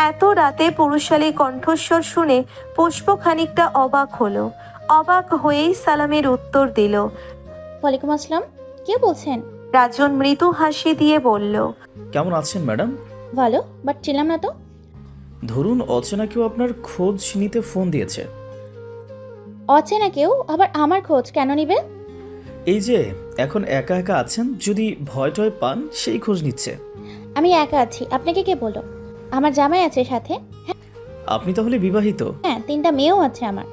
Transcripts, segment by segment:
এত রাতে পুরুষালী কণ্ঠস্বর শুনে পুষ্প খানিকটা অবাক হলো। অবাক হয়েই সালামের উত্তর দিল। ওয়ালাইকুম আসসালাম, কে বলছেন? রাজন মৃদু হাসি দিয়ে বলল, কেমন আছেন ম্যাডাম? ভালো, বাট ছিলাম না তো। ধরুন অচেনা কেউ আপনার খোঁজ নিতে ফোন দিয়েছে। অচেনা কেউ আবার আমার খোঁজ কেন নিবে? এই যে এখন একা একা আছেন, যদি ভয় টয় পান সেই খোঁজ নিচ্ছে। আমি একা আছি, আপনাকে কে বললো? আমার জামাই আছে সাথে। আপনি তাহলে বিবাহিত? হ্যাঁ, 3টা মেয়েও আছে আমার।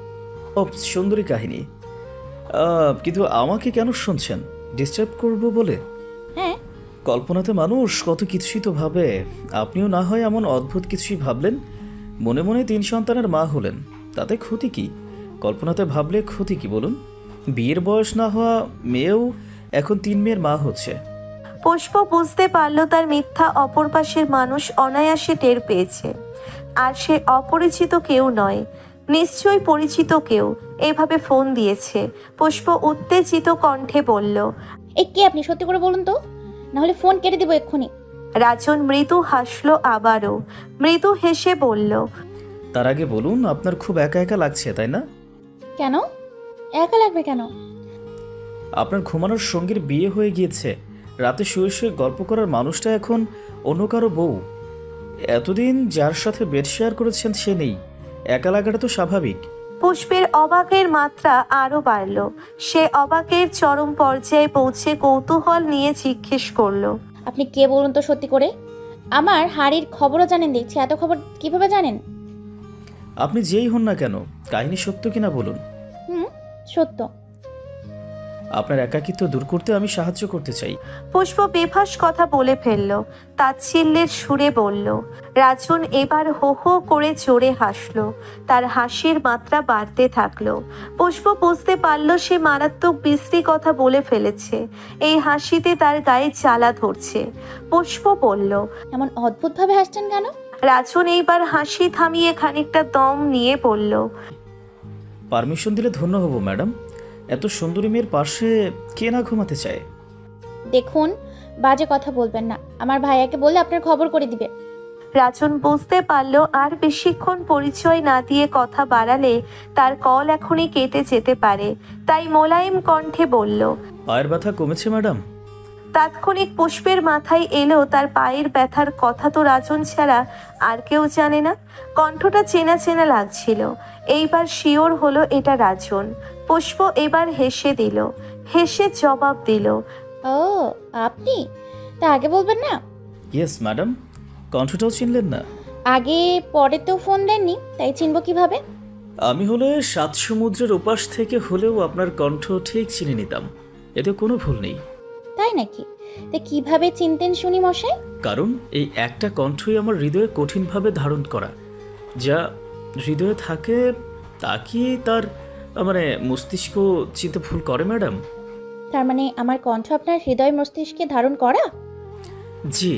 ও, সুন্দরী কাহিনী। কিন্তু আমাকে কেন শুনছেন? ডিস্টার্ব করব বলে? হ্যাঁ। কল্পনাতে মানুষ কত কিছুই তো ভাবে। আপনিও না হয় এমন অদ্ভুত কিছুই ভাবলেন। মনে মনে 3 সন্তানের মা হলেন, তাতে ক্ষতি কি? কল্পনাতে ভাবলে ক্ষতি কি বলুন? বিয়ের বয়স না হওয়া মেয়েও এখন 3 মেয়ের মা হচ্ছে। পুষ্প বুঝতে পারল তার মিথ্যা অপর পাশের মানুষ অনায়াসে টের পেয়েছে। আর সে অপরিচিত কেউ নয়, নিশ্চয়ই পরিচিত কেউ এভাবে ফোন দিয়েছে। পুষ্প উত্তেজিত কণ্ঠে বলল, এই কে আপনি? সত্যি করে বলুন তো, নাহলে ফোন কেটে দিব এক্ষুনি। রাজন মৃদু হাসল আবারও। মৃদু হেসে বলল, তার আগে বলুন, আপনার খুব একা একা লাগছে তাই না? কেন একা লাগবে কেন? আপনার ঘুমানোর সঙ্গীর বিয়ে হয়ে গিয়েছে, রাতে শুয়ে শুয়ে গল্প করার মানুষটা এখন অন্য কারো বউ। এতদিন যার সাথে বেড শেয়ার করেছেন সে নেই, একা লাগাটা তো স্বাভাবিক। পুষ্পের অবাকের মাত্রা আরো বাড়ল। সে অবাকের চরম পর্যায়ে পৌঁছে কৌতূহল নিয়ে জিজ্ঞেস করলো, আপনি কে বলুন তো সত্যি করে? আমার হাড়ির খবরও জানেন দেখছি, এত খবর কিভাবে জানেন? আপনি যেই হন না কেন, কাহিনী সত্য কিনা বলুন। সত্য। আপনার একাকিত্ব দূর করতে আমি সাহায্য করতে চাই। পুষ্প বেফাস কথা বলে ফেলল, তাচ্ছিল্যের সুরে বলল। রাজন এবার হো হো করে জোরে হাসল। তার হাসির মাত্রা বাড়তে থাকলো। পুষ্প বুঝতে পারল সে মারাত্মক বিশ্রী কথা বলে ফেলেছে। এই হাসিতে তার গায়ে জ্বালা ধরছে। পুষ্প বলল, এমন অদ্ভুতভাবে হাসছেন কেন? রাজন এইবার হাসি থামিয়ে খানিকটা দম নিয়ে বলল, পারমিশন দিলে ধন্য হব ম্যাডাম। এত সুন্দরী মেয়ের পাশে কে না ঘুমাতে চায়? দেখুন, বাজে কথা বলবেন না। আমার ভাইয়াকে বললে আপনার খবর করে দিবে। রাজন বুঝতে পারল আর বেশিক্ষণ পরিচয় না দিয়ে কথা বাড়ালে তার কল এখনই কেটে যেতে পারে। তাই মোলায়েম কণ্ঠে বলল। পায়ের ব্যথা কমেছে ম্যাডাম? তাৎক্ষণিক পুষ্পের মাথায় এলো তার পায়ের ব্যথার কথা তো রাজন ছাড়া আর কেউ জানে না। কণ্ঠটা চেনা চেনা লাগছিল। এইবার শিওর হলো এটা রাজন। পুষ্প এবার হেসে দিল, হেসে জবাব দিল, ও, আপনি? তা আগে বলবেন না? Yes madam. কণ্ঠটাও চিনলেন না? আগে পরে তো ফোন দেননি, তাই চিনব কিভাবে? আমি হলে 7 সমুদ্রের ওপাশ থেকে হলেও আপনার কণ্ঠ ঠিক চিনে নিতাম, এতে কোনো ভুল নেই। তাই নাকি? তা কিভাবে চিনতেন শুনি মশাই? কারণ এই একটা কণ্ঠই আমার হৃদয়ে কঠিনভাবে ধারণ করা। যা হৃদয়ে থাকে তা কি তার মস্তিষ্ক চিনতে ভুল করে ম্যাডাম? তার মানে আমার কণ্ঠ আপনার হৃদয় মস্তিষ্কে ধারণ করা? জি।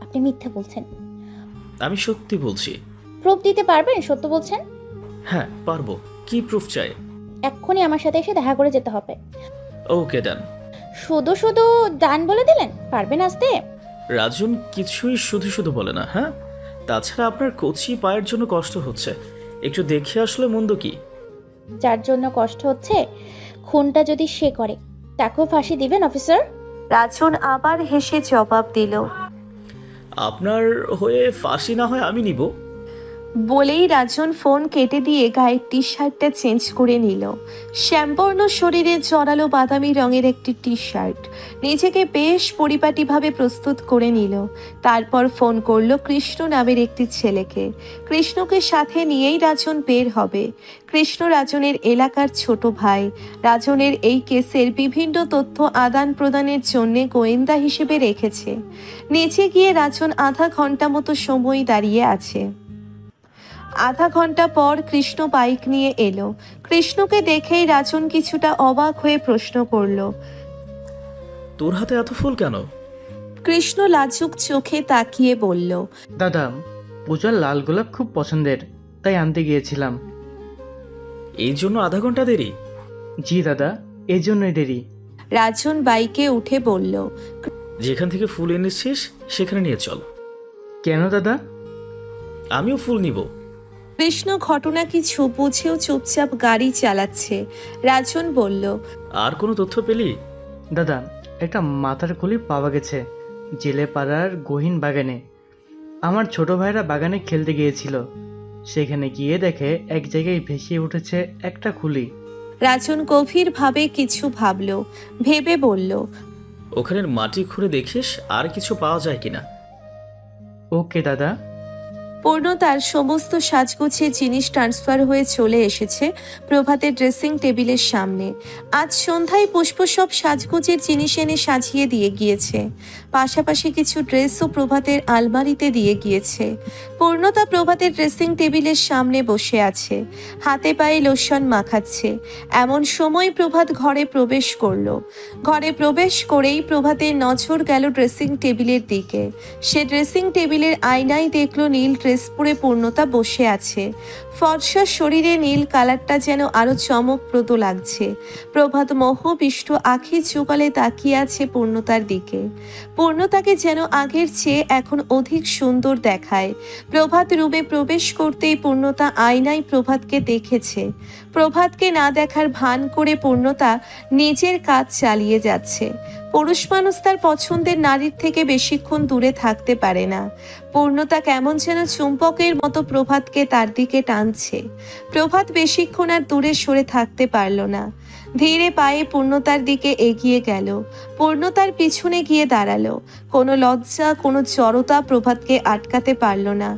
আপনি মিথ্যা বলছেন। আমি সত্যি বলছি। প্রুফ দিতে পারবেন সত্য বলছেন? হ্যাঁ পারবো। কি প্রুফ চাই? এক্ষুনি আমার সাথে এসে দেখা করে যেতে হবে। ওকে ডান। শুধু শুধু ডান বলে দিলেন, পারবেন আসতে? রাজন কিছুই শুধু শুধু বলে না। হ্যাঁ, তাছাড়া আপনার কচি পায়ের জন্য কষ্ট হচ্ছে, একটু দেখে আসলে মন্দ কি? যার জন্য কষ্ট হচ্ছে খুনটা যদি সে করে, তাকেও ফাঁসি দিবেন অফিসার? রাজন আবার হেসে জবাব দিল। আপনার হয়ে ফাঁসি না হয় আমি নিব। বলেই রাজন ফোন কেটে দিয়ে গায়ের টি শার্টটা চেঞ্জ করে নিল। শ্যামবর্ণ শরীরে জড়ালো বাদামি রঙের একটি টি শার্ট। নিজেকে বেশ পরিপাটিভাবে প্রস্তুত করে নিল। তারপর ফোন করলো কৃষ্ণ নামের একটি ছেলেকে। কৃষ্ণকে সাথে নিয়েই রাজন বের হবে। কৃষ্ণ রাজনের এলাকার ছোট ভাই। রাজনের এই কেসের বিভিন্ন তথ্য আদান প্রদানের জন্য গোয়েন্দা হিসেবে রেখেছে। নিচে গিয়ে রাজন আধা ঘন্টা মতো সময় দাঁড়িয়ে আছে। আধা ঘন্টা পর কৃষ্ণ বাইক নিয়ে এলো। কৃষ্ণকে দেখেই রাজন কিছুটা অবাক হয়ে প্রশ্ন করলো, তোর হাতে এত ফুল কেন? কৃষ্ণ লাজুক চোখে তাকিয়ে বলল, দাদা, পূজার লাল গোলাপ খুব পছন্দের, তাই আনতে গিয়েছিলাম। এই জন্য আধা ঘন্টা দেরি? জি দাদা, এই জন্যই দেরি। রাজন বাইকে উঠে বলল, যেখান থেকে ফুল এনেছিস সেখানে নিয়ে চল। কেন দাদা? আমিও ফুল নিব। কৃষ্ণ ঘটনা কিছু বুঝেও চুপচাপ গাড়ি চালাচ্ছে। রাজন বলল, আর কোনো তথ্য পেলি? দাদা, একটা মাথার খুলি পাওয়া গেছে জেলে পাড়ার গহীন বাগানে। আমার ছোট ভাইরা বাগানে খেলতে গিয়েছিল, সেখানে গিয়ে দেখে এক জায়গায় ভেসে উঠেছে একটা খুলি। রাজন গভীরভাবে কিছু ভাবল, ভেবে বলল, ওখানের মাটি খুঁড়ে দেখিস আর কিছু পাওয়া যায় কিনা। ওকে দাদা। পূর্ণতার সমস্ত সাজগোছের জিনিস ট্রান্সফার হয়ে চলে এসেছে প্রভাতের ড্রেসিং টেবিলের সামনে। আজ সন্ধ্যায় পুষ্প সব সাজগোজের জিনিস এনে সাজিয়ে দিয়ে গিয়েছে। পাশাপাশি কিছু ড্রেসও প্রভাতের আলমারিতে দিয়ে গিয়েছে। পূর্ণতা প্রভাতের ড্রেসিং টেবিলের সামনে বসে আছে, হাতে পায়ে লোশন মাখাচ্ছে। এমন সময় প্রভাত ঘরে প্রবেশ করলো। ঘরে প্রবেশ করেই প্রভাতের নজর গেল ড্রেসিং টেবিলের দিকে। সে ড্রেসিং টেবিলের আয়নায় দেখলো নীল ড্রেস পরে পূর্ণতা বসে আছে। ফর্সা শরীরে নীল কালারটা যেন আরো চমকপ্রদ লাগছে। প্রভাত মোহবিষ্ট আখি চুকালে তাকিয়ে আছে পূর্ণতার দিকে। পূর্ণতাকে যেন আগের চেয়ে এখন অধিক সুন্দর দেখায়। প্রভাত রুমে প্রবেশ করতেই পূর্ণতা আয়নায় প্রভাতকে দেখেছে। প্রভাতকে না দেখার ভান করে পূর্ণতা নিজের কাজ চালিয়ে যাচ্ছে। পুরুষ মানুষ তার পছন্দের নারীর থেকে বেশিক্ষণ দূরে থাকতে পারে না। পূর্ণতা কেমন যেন চুম্বকের মতো প্রভাতকে তার দিকে টানছে। প্রভাত বেশিক্ষণ আর দূরে সরে থাকতে পারল না। ধীরে পায়ে পূর্ণতার দিকে এগিয়ে গেল। পূর্ণতার পিছনে গিয়ে দাঁড়ালো। কোনো লজ্জা, কোনো জড়তা প্রভাতকে আটকাতে পারল না।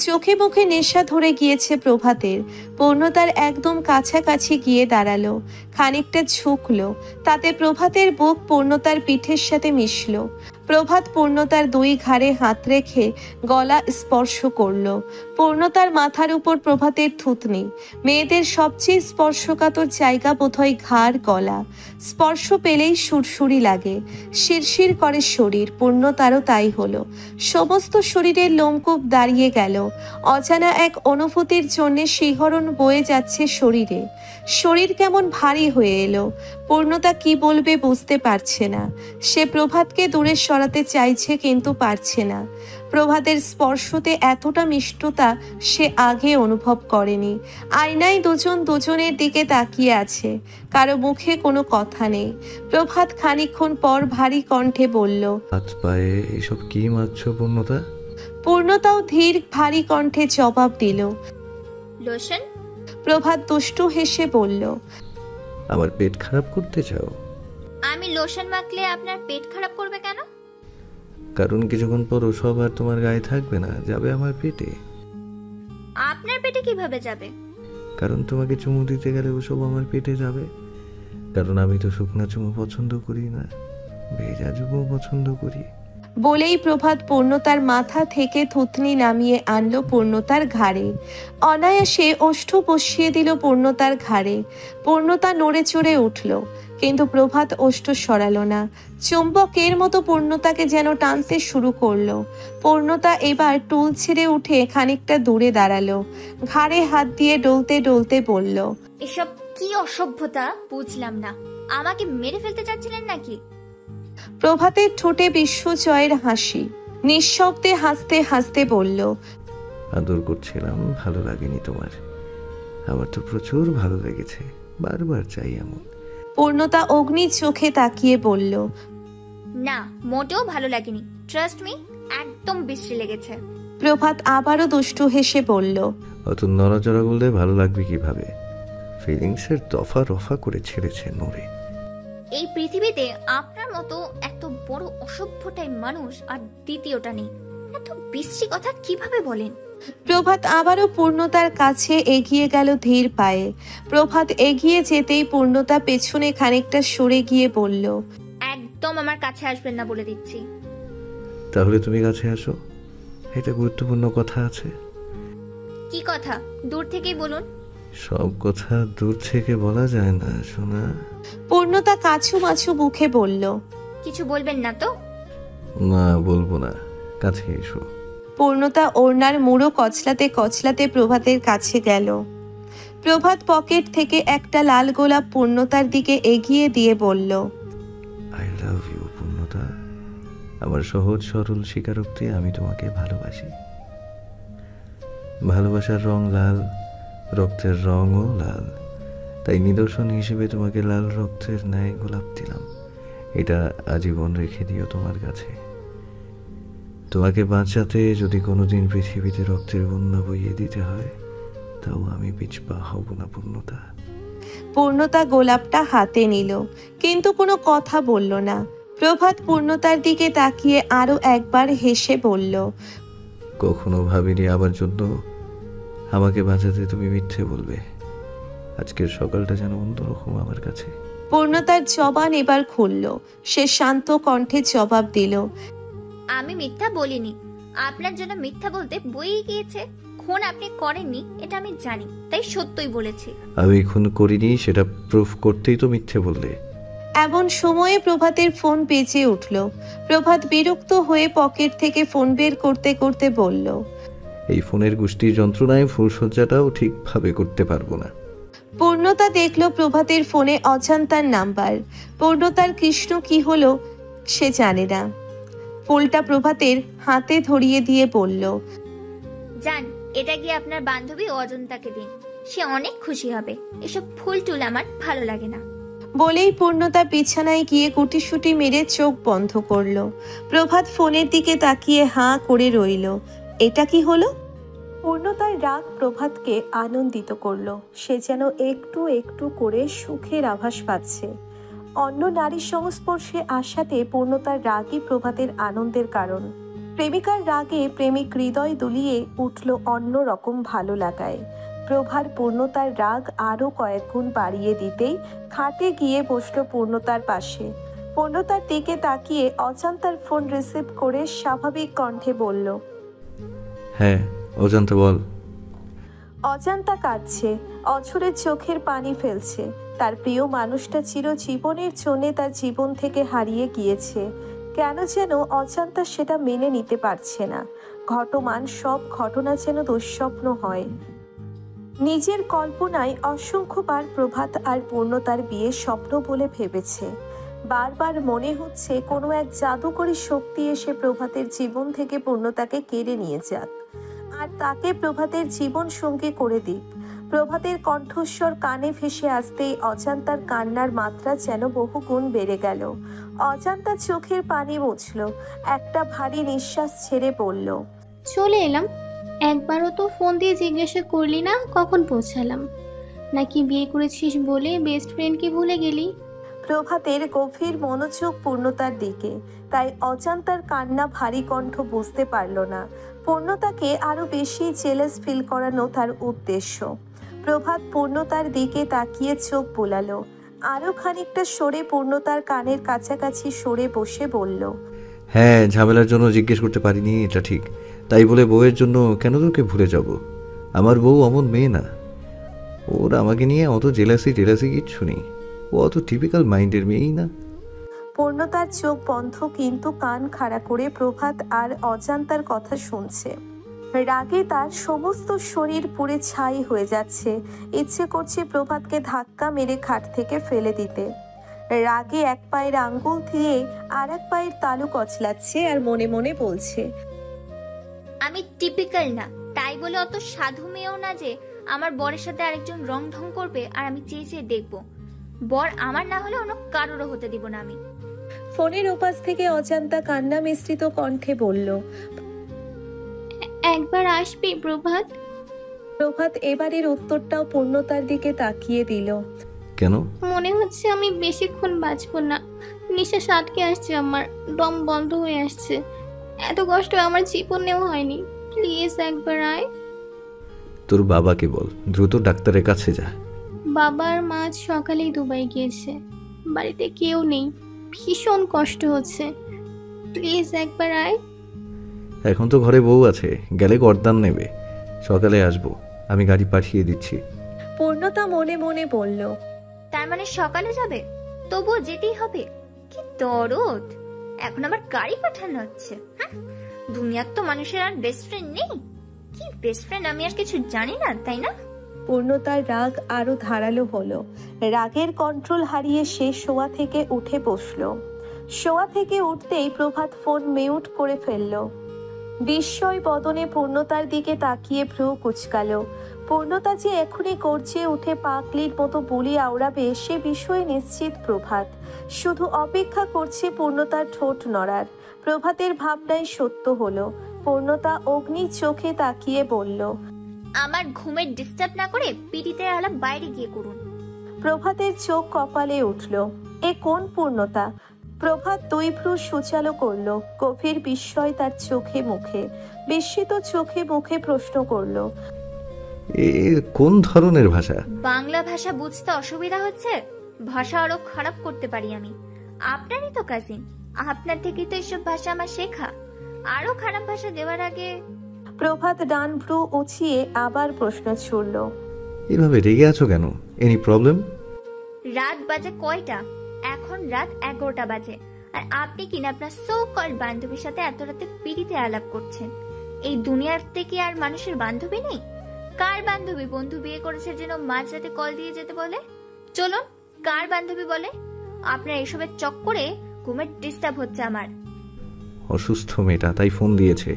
চোখে মুখে নেশা ধরে গিয়েছে প্রভাতের। পূর্ণতার একদম কাছাকাছি গিয়ে দাঁড়ালো, খানিকটা ঝুঁকলো। তাতে প্রভাতের বুক পূর্ণতার পিঠের সাথে মিশল। প্রভাত পূর্ণতার দুই ঘাড়ে হাত রেখে গলা স্পর্শ করল। পূর্ণতার মাথার উপর প্রভাতের থুতনি। মেয়েদের সবচেয়ে স্পর্শকাতর জায়গা বোধহয় ঘাড়, গলা। স্পর্শ পেলেই সুরসুরি লাগে, শিরশির করে শরীর। পূর্ণতারও তাই হলো। সমস্ত শরীরের লোমকূপ দাঁড়িয়ে গেল। অজানা এক অনুভূতির জন্য শিহরণ বয়ে যাচ্ছে শরীরে। শরীর কেমন ভারী হয়ে এলো। পূর্ণতা কি বলবে বুঝতে পারছে না। সে প্রভাতকে দূরে সরাতে চাইছে কিন্তু পারছে না। প্রভাতের স্পর্শতে এতটা মিষ্টতা সে আগে অনুভব করেনি। আয়নায় দুজন দুজনের দিকে তাকিয়ে আছে, কারো মুখে কোনো কথা নেই। প্রভাত খানিকক্ষণ পর ভারী কণ্ঠে বলল, হাত পায়ে এসব কি মারছো পূর্ণতা? পূর্ণতাও ধীর ভারী কণ্ঠে জবাব দিল। লোশন। প্রভাত দুষ্টু হেসে বলল, আমার পেট খারাপ করতে চাও? আমি লোশন মাখলে আপনার পেট খারাপ করবে কেন? কারণ কিছুক্ষণ পর ওসব আর তোমার গায়ে থাকবে না, যাবে আমার পেটে। আপনার পেটে কিভাবে যাবে? কারণ তোমাকে চুমু দিতে গেলে ওসব আমার পেটে যাবে। কারণ আমি তো শুকনা চুমু পছন্দ করি না, ভেজা চুমু পছন্দ করি। বলেই প্রভাত পূর্ণতার মাথা থেকে থুতনি নামিয়ে আনলো পূর্ণতার ঘাড়ে। অনায়াসে ওষ্ঠ বসিয়ে দিল পূর্ণতার ঘাড়ে। পূর্ণতা নড়ে চড়ে উঠল, কিন্তু প্রভাত ওষ্ঠ সরালো না। চুম্বকের মতো পূর্ণতাকে যেন টানতে শুরু করলো। পূর্ণতা এবার টুল ছেড়ে উঠে খানিকটা দূরে দাঁড়ালো। ঘাড়ে হাত দিয়ে ডলতে ডলতে বলল, এসব কি অসভ্যতা বুঝলাম না। আমাকে মেরে ফেলতে চাচ্ছিলেন নাকি? প্রভাতের ঠোঁটে বিশ্বজয়ের হাসি। নিঃশব্দে হাসতে হাসতে বলল, আদর করছিলাম, ভালো লাগেনি তোমার? আমার তো প্রচুর ভালো লেগেছে, বারবার চাই এমন। পূর্ণতা অগ্নি চোখে তাকিয়ে বলল, না, মোটেও ভালো লাগেনি। ট্রাস্ট মি, একদম বিশ্রী লেগেছে। প্রভাত আবারও দুষ্টু হেসে বলল, অত নড়াচড়া করলে ভালো লাগবে কিভাবে? ফিলিংসের দফা রফা করে ছেড়েছে নড়ে। এই পৃথিবীতে আপনার মতো এত বড় অসভ্যটাই মানুষ আর দ্বিতীয়টা নেই। এত বিশ্রী কথা কিভাবে বলেন? প্রভাত আবারও পূর্ণতার কাছে এগিয়ে গেল ধীর পায়ে। প্রভাত এগিয়ে যেতেই পূর্ণতা পেছনে খানিকটা সরে গিয়ে বলল, একদম আমার কাছে আসবেন না বলে দিচ্ছি। তাহলে তুমি কাছে আসো, এটা গুরুত্বপূর্ণ কথা আছে। কি কথা? দূর থেকেই বলুন। সব কথা দূর থেকে বলা যায় না সোনা। পূর্ণতা কাছু মাছু মুখে বলল, কিছু বলবেন না তো? না, বলবো না, কাছে এসো। পূর্ণতা ওড়নার মুড়ো কচলাতে কচলাতে প্রভাতের কাছে গেল। প্রভাত পকেট থেকে একটা লাল গোলাপ পূর্ণতার দিকে এগিয়ে দিয়ে বলল, আই লাভ ইউ পূর্ণতা। আমার সহজ সরল স্বীকারোক্তি, আমি তোমাকে ভালোবাসি। ভালোবাসার রং লাল, রক্তের রঙও লাল, তাই নিদর্শন হিসেবে তোমাকে লাল রক্তের ন্যায় গোলাপ দিলাম। এটা আজীবন রেখে দিও তোমার কাছে। তোমাকে বাঁচাতে যদি কোনোদিন পৃথিবীতে রক্তের বন্যা বইয়ে দিতে হয়, তাও আমি পিছপা হব না পূর্ণতা। পূর্ণতা গোলাপটা হাতে নিল, কিন্তু কোনো কথা বলল না। প্রভাত পূর্ণতার দিকে তাকিয়ে আরো একবার হেসে বলল, কখনো ভাবিনি আমার জন্য আমাকে বাঁচাতে তুমি মিথ্যে বলবে। আজকের সকালটা যেন অন্যরকম আমার কাছে। পূর্ণতার জবান এবার খুলল। সে শান্ত কণ্ঠে জবাব দিল, আমি মিথ্যা বলিনি। আপনার জন্য মিথ্যা বলতে বইয়ে গিয়েছে। খুন আপনি করেননি এটা আমি জানি, তাই সত্যই বলেছি। আমি খুন করিনি সেটা প্রুফ করতেই তো মিথ্যে বললে। এমন সময়ে প্রভাতের ফোন বেজে উঠল। প্রভাত বিরক্ত হয়ে পকেট থেকে ফোন বের করতে করতে বলল, এই ফোনের গোষ্ঠীর যন্ত্রণায় ফুলসজ্জাটাও ঠিকভাবে করতে পারবো না। পূর্ণতা দেখল প্রভাতের ফোনে অজান্তার নাম্বার। পূর্ণতার কৃষ্ণ কি হলো সে জানে না। ফুলটা প্রভাতের হাতে ধরিয়ে দিয়ে বলল, যান, এটা গিয়ে আপনার বান্ধবী অজন্তাকে দিন, সে অনেক খুশি হবে। এসব ফুল টুল আমার ভালো লাগে না। বলেই পূর্ণতা বিছানায় গিয়ে গুটিসুটি মেরে চোখ বন্ধ করল। প্রভাত ফোনের দিকে তাকিয়ে হাঁ করে রইল। এটা কি হলো? পূর্ণতার রাগ প্রভাতকে আনন্দিত করল। সে যেন একটু একটু করে সুখের আভাস পাচ্ছে। অন্য নারীর সংস্পর্শে আসাতে পূর্ণতার রাগই প্রভাতের আনন্দের কারণ। প্রেমিকার রাগে প্রেমিক হৃদয় দুলিয়ে উঠল অন্য রকম ভালো লাগায়। প্রভার পূর্ণতার রাগ আরও কয়েক গুণ বাড়িয়ে দিতেই খাটে গিয়ে বসল পূর্ণতার পাশে। পূর্ণতার দিকে তাকিয়ে অজান্তার ফোন রিসিভ করে স্বাভাবিক কণ্ঠে বলল, হ্যাঁ অজান্তা বল। অজান্তা কাঁদছে, অঝরে চোখের পানি ফেলছে। তার প্রিয় মানুষটা চিরজীবনের জন্যে তার জীবন থেকে হারিয়ে গিয়েছে। কেন যেন অজান্তা সেটা মেনে নিতে পারছে না। ঘটমান সব ঘটনা যেন দুঃস্বপ্ন হয়। নিজের কল্পনায় অসংখ্যবার প্রভাত আর পূর্ণতার বিয়ে স্বপ্ন বলে ভেবেছে। বারবার মনে হচ্ছে কোনো এক জাদুকরী শক্তি এসে প্রভাতের জীবন থেকে পূর্ণতাকে কেড়ে নিয়ে যাক, আর তাকে প্রভাতের জীবন সঙ্গী করে দিক। প্রভাতের কণ্ঠস্বর কানে ভেসে আসতেই অজান্তার কান্নার মাত্রা যেন বহুগুণ বেড়ে গেল। অজান্তা চোখের পানি মুছল, একটা ভারী নিঃশ্বাস ছেড়ে বলল, চলে এলাম। একবারও তো ফোন দিয়ে জিজ্ঞাসা করলি না কখন পৌঁছালাম, নাকি বিয়ে করেছিস বলে বেস্ট ফ্রেন্ডকে ভুলে গেলি? প্রভাতের গভীর মনোযোগ পূর্ণতার দিকে, তাই অজান্তার কান্না ভারী কণ্ঠ বুঝতে পারল না। পূর্ণতাকে আরো বেশি জেলাস ফিল করানো তার উদ্দেশ্য। প্রভাত পূর্ণতার দিকে তাকিয়ে চোখ বোলালো। আরো খানিকটা সরে পূর্ণতার কানের কাছাকাছি সরে বসে বলল, হ্যাঁ ঝামেলার জন্য জিজ্ঞেস করতে পারিনি এটা ঠিক, তাই বলে বউয়ের জন্য কেন তোকে ভুলে যাব? আমার বউ অমন মেয়ে না, ওর আমাকে নিয়ে অত জেলাসি টেলাসি কিচ্ছু নেই। ও অত টিপিক্যাল মাইন্ডের মেয়েই না। পূর্ণতার চোখ বন্ধ, কিন্তু কান খাড়া করে প্রভাত আর অজান্তার কথা শুনছে। রাগে তার সমস্ত শরীর পুড়ে ছাই হয়ে যাচ্ছে। ইচ্ছে করছে প্রভাতকে ধাক্কা মেরে খাট থেকে ফেলে দিতে। রাগে এক পায়ের আঙ্গুল দিয়ে আর এক পায়ের তালু কচলাচ্ছে আর মনে মনে বলছে, আমি টিপিক্যাল না, তাই বলে অত সাধু মেয়েও না যে আমার বরের সাথে আরেকজন রং ঢং করবে আর আমি চেয়ে চেয়ে দেখবো। বর আমার না হলে অন্য কারোরও হতে দিব না আমি। ফোনের ওপাশ থেকে অজান্তা কান্না মিশ্রিত কণ্ঠে বলল, একবার আসবি প্রভাত? প্রভাত এবারের উত্তরটাও পূর্ণতার দিকে তাকিয়ে দিল। কেন? মনে হচ্ছে আমি বেশিক্ষণ বাঁচবো না, নিঃশ্বাস আটকে আসছে, আমার দম বন্ধ হয়ে আসছে। এত কষ্ট আমার জীবনেও হয়নি, প্লিজ একবার আয়। তোর বাবাকে বল দ্রুত ডাক্তারের কাছে যা। বাবা আর মা আজ সকালেই দুবাই গিয়েছে, বাড়িতে কেউ নেই, ভীষণ কষ্ট হচ্ছে, প্লিজ একবার আয়। এখন তো ঘরে বউ আছে, গেলে গর্দান নেবে। সকালে আসবো, আমি গাড়ি পাঠিয়ে দিচ্ছি। পূর্ণতা মনে মনে বলল, তার মানে সকালে যাবে? তবুও যেতেই হবে? কি দরদ! এখন আবার গাড়ি পাঠানো হচ্ছে। দুনিয়ার তো মানুষের আর বেস্ট ফ্রেন্ড নেই। কি বেস্ট ফ্রেন্ড আমি আর কিছু জানি না, তাই না? পূর্ণতার রাগ আরো ধারালো হলো। রাগের কন্ট্রোল হারিয়ে সে শোয়া থেকে উঠে বসলো। শোয়া থেকে উঠতেই প্রভাত ফোন মিউট করে ফেলল। বিস্ময় বদনে পূর্ণতার দিকে তাকিয়ে ভ্রু কুচকালো। পূর্ণতা যে এখনই গর্জে উঠে পাগলির মতো বুলি আওড়াবে সে বিষয়ে নিশ্চিত প্রভাত। শুধু অপেক্ষা করছে পূর্ণতার ঠোঁট নড়ার। প্রভাতের ভাবনাই সত্য হলো। পূর্ণতা অগ্নি চোখে তাকিয়ে বলল, আমার ঘুমের ডিস্টার্ব না করে পিটিতে আলাপ বাইরে গিয়ে করুন। প্রভাতের চোখ কপালে উঠল। এ কোন পূর্ণতা? প্রভাত দুই ভ্রু সুচালো করল। গভীর বিস্ময় তার চোখে মুখে। বিস্মিত চোখে মুখে প্রশ্ন করল, এ কোন ধরনের ভাষা? বাংলা ভাষা বুঝতে অসুবিধা হচ্ছে? ভাষা আরো খারাপ করতে পারি আমি। আপনারই তো কাজিন, আপনার থেকেই তো এসব ভাষা আমার শেখা। আরো খারাপ ভাষা দেওয়ার আগে। প্রভাত ডান ভ্রু উঁচিয়ে আবার প্রশ্ন ছুড়ল, এভাবে রেগে আছো কেন? Any problem? রাত বাজে কয়টা? এখন রাত 11টা বাজে, আর আপনি কিনা আপনার সো কল বান্ধবীর সাথে এত রাতে পিড়িতে আলাপ করছেন। এই দুনিয়াতে কি আর মানুষের বান্ধবী নেই? কার বান্ধবী বন্ধু বিয়ে করেছে যেন মাঝরাতে কল দিয়ে যেতে বলে? চলুন, কার বান্ধবী বলে? আপনার এসবের চক্করে ঘুমের ডিস্টার্ব হচ্ছে আমার। অসুস্থ মেয়েটা, তাই ফোন দিয়েছে।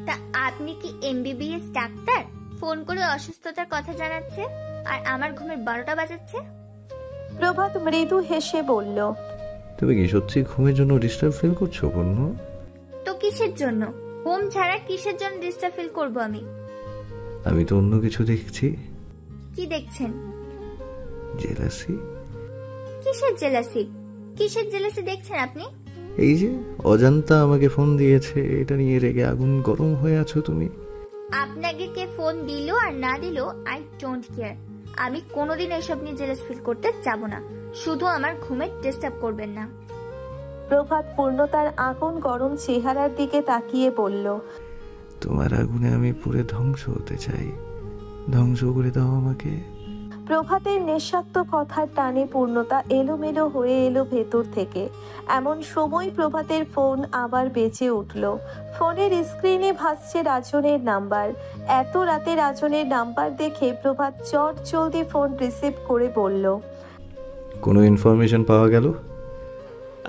তা আপনি কি এমবিবিএস ডাক্তার? ফোন করে অসুস্থতার কথা জানাচ্ছে আর আমার ঘুমের 12টা বাজাচ্ছে। প্রভাত মৃদু হেসে বলল, তুমি কি সত্যি ঘুমের জন্য ডিস্টার্ব ফিল করছো পূর্ণ? তো কিসের জন্য? ঘুম ছাড়া কিসের জন্য ডিস্টার্ব ফিল করব আমি? আমি তো অন্য কিছু দেখছি। কি দেখছেন? জেলাসি। কিসের জেলাসি? কিসের জেলাসি দেখছেন আপনি? এই যে অজান্তা আমাকে ফোন দিয়েছে, এটা নিয়ে রেগে আগুন গরম হয়ে আছো তুমি। আপনাকে কে ফোন দিল আর না দিল আই ডোন্ট কেয়ার। আমি কোনোদিন এসব নিয়ে জেলাস ফিল করতে যাব না। শুধু আমার ঘুমের ডিস্টার্ব করবেন না। প্রভাত পূর্ণতার আগুন গরম চেহারার দিকে তাকিয়ে বলল, তোমার আগুনে আমি পুরো ধ্বংস হতে চাই, ধ্বংস করে দাও আমাকে। প্রভাতের নেশাক্ত কথার টানে পূর্ণতা এলোমেলো হয়ে এলো ভেতর থেকে। এমন সময় প্রভাতের ফোন আবার বেজে উঠল। ফোনের স্ক্রিনে ভাসছে রাজনের নাম্বার। এত রাতে রাজনের নাম্বার দেখে প্রভাত চট জলদি ফোন রিসিভ করে বলল, কোনো ইনফরমেশন পাওয়া গেল?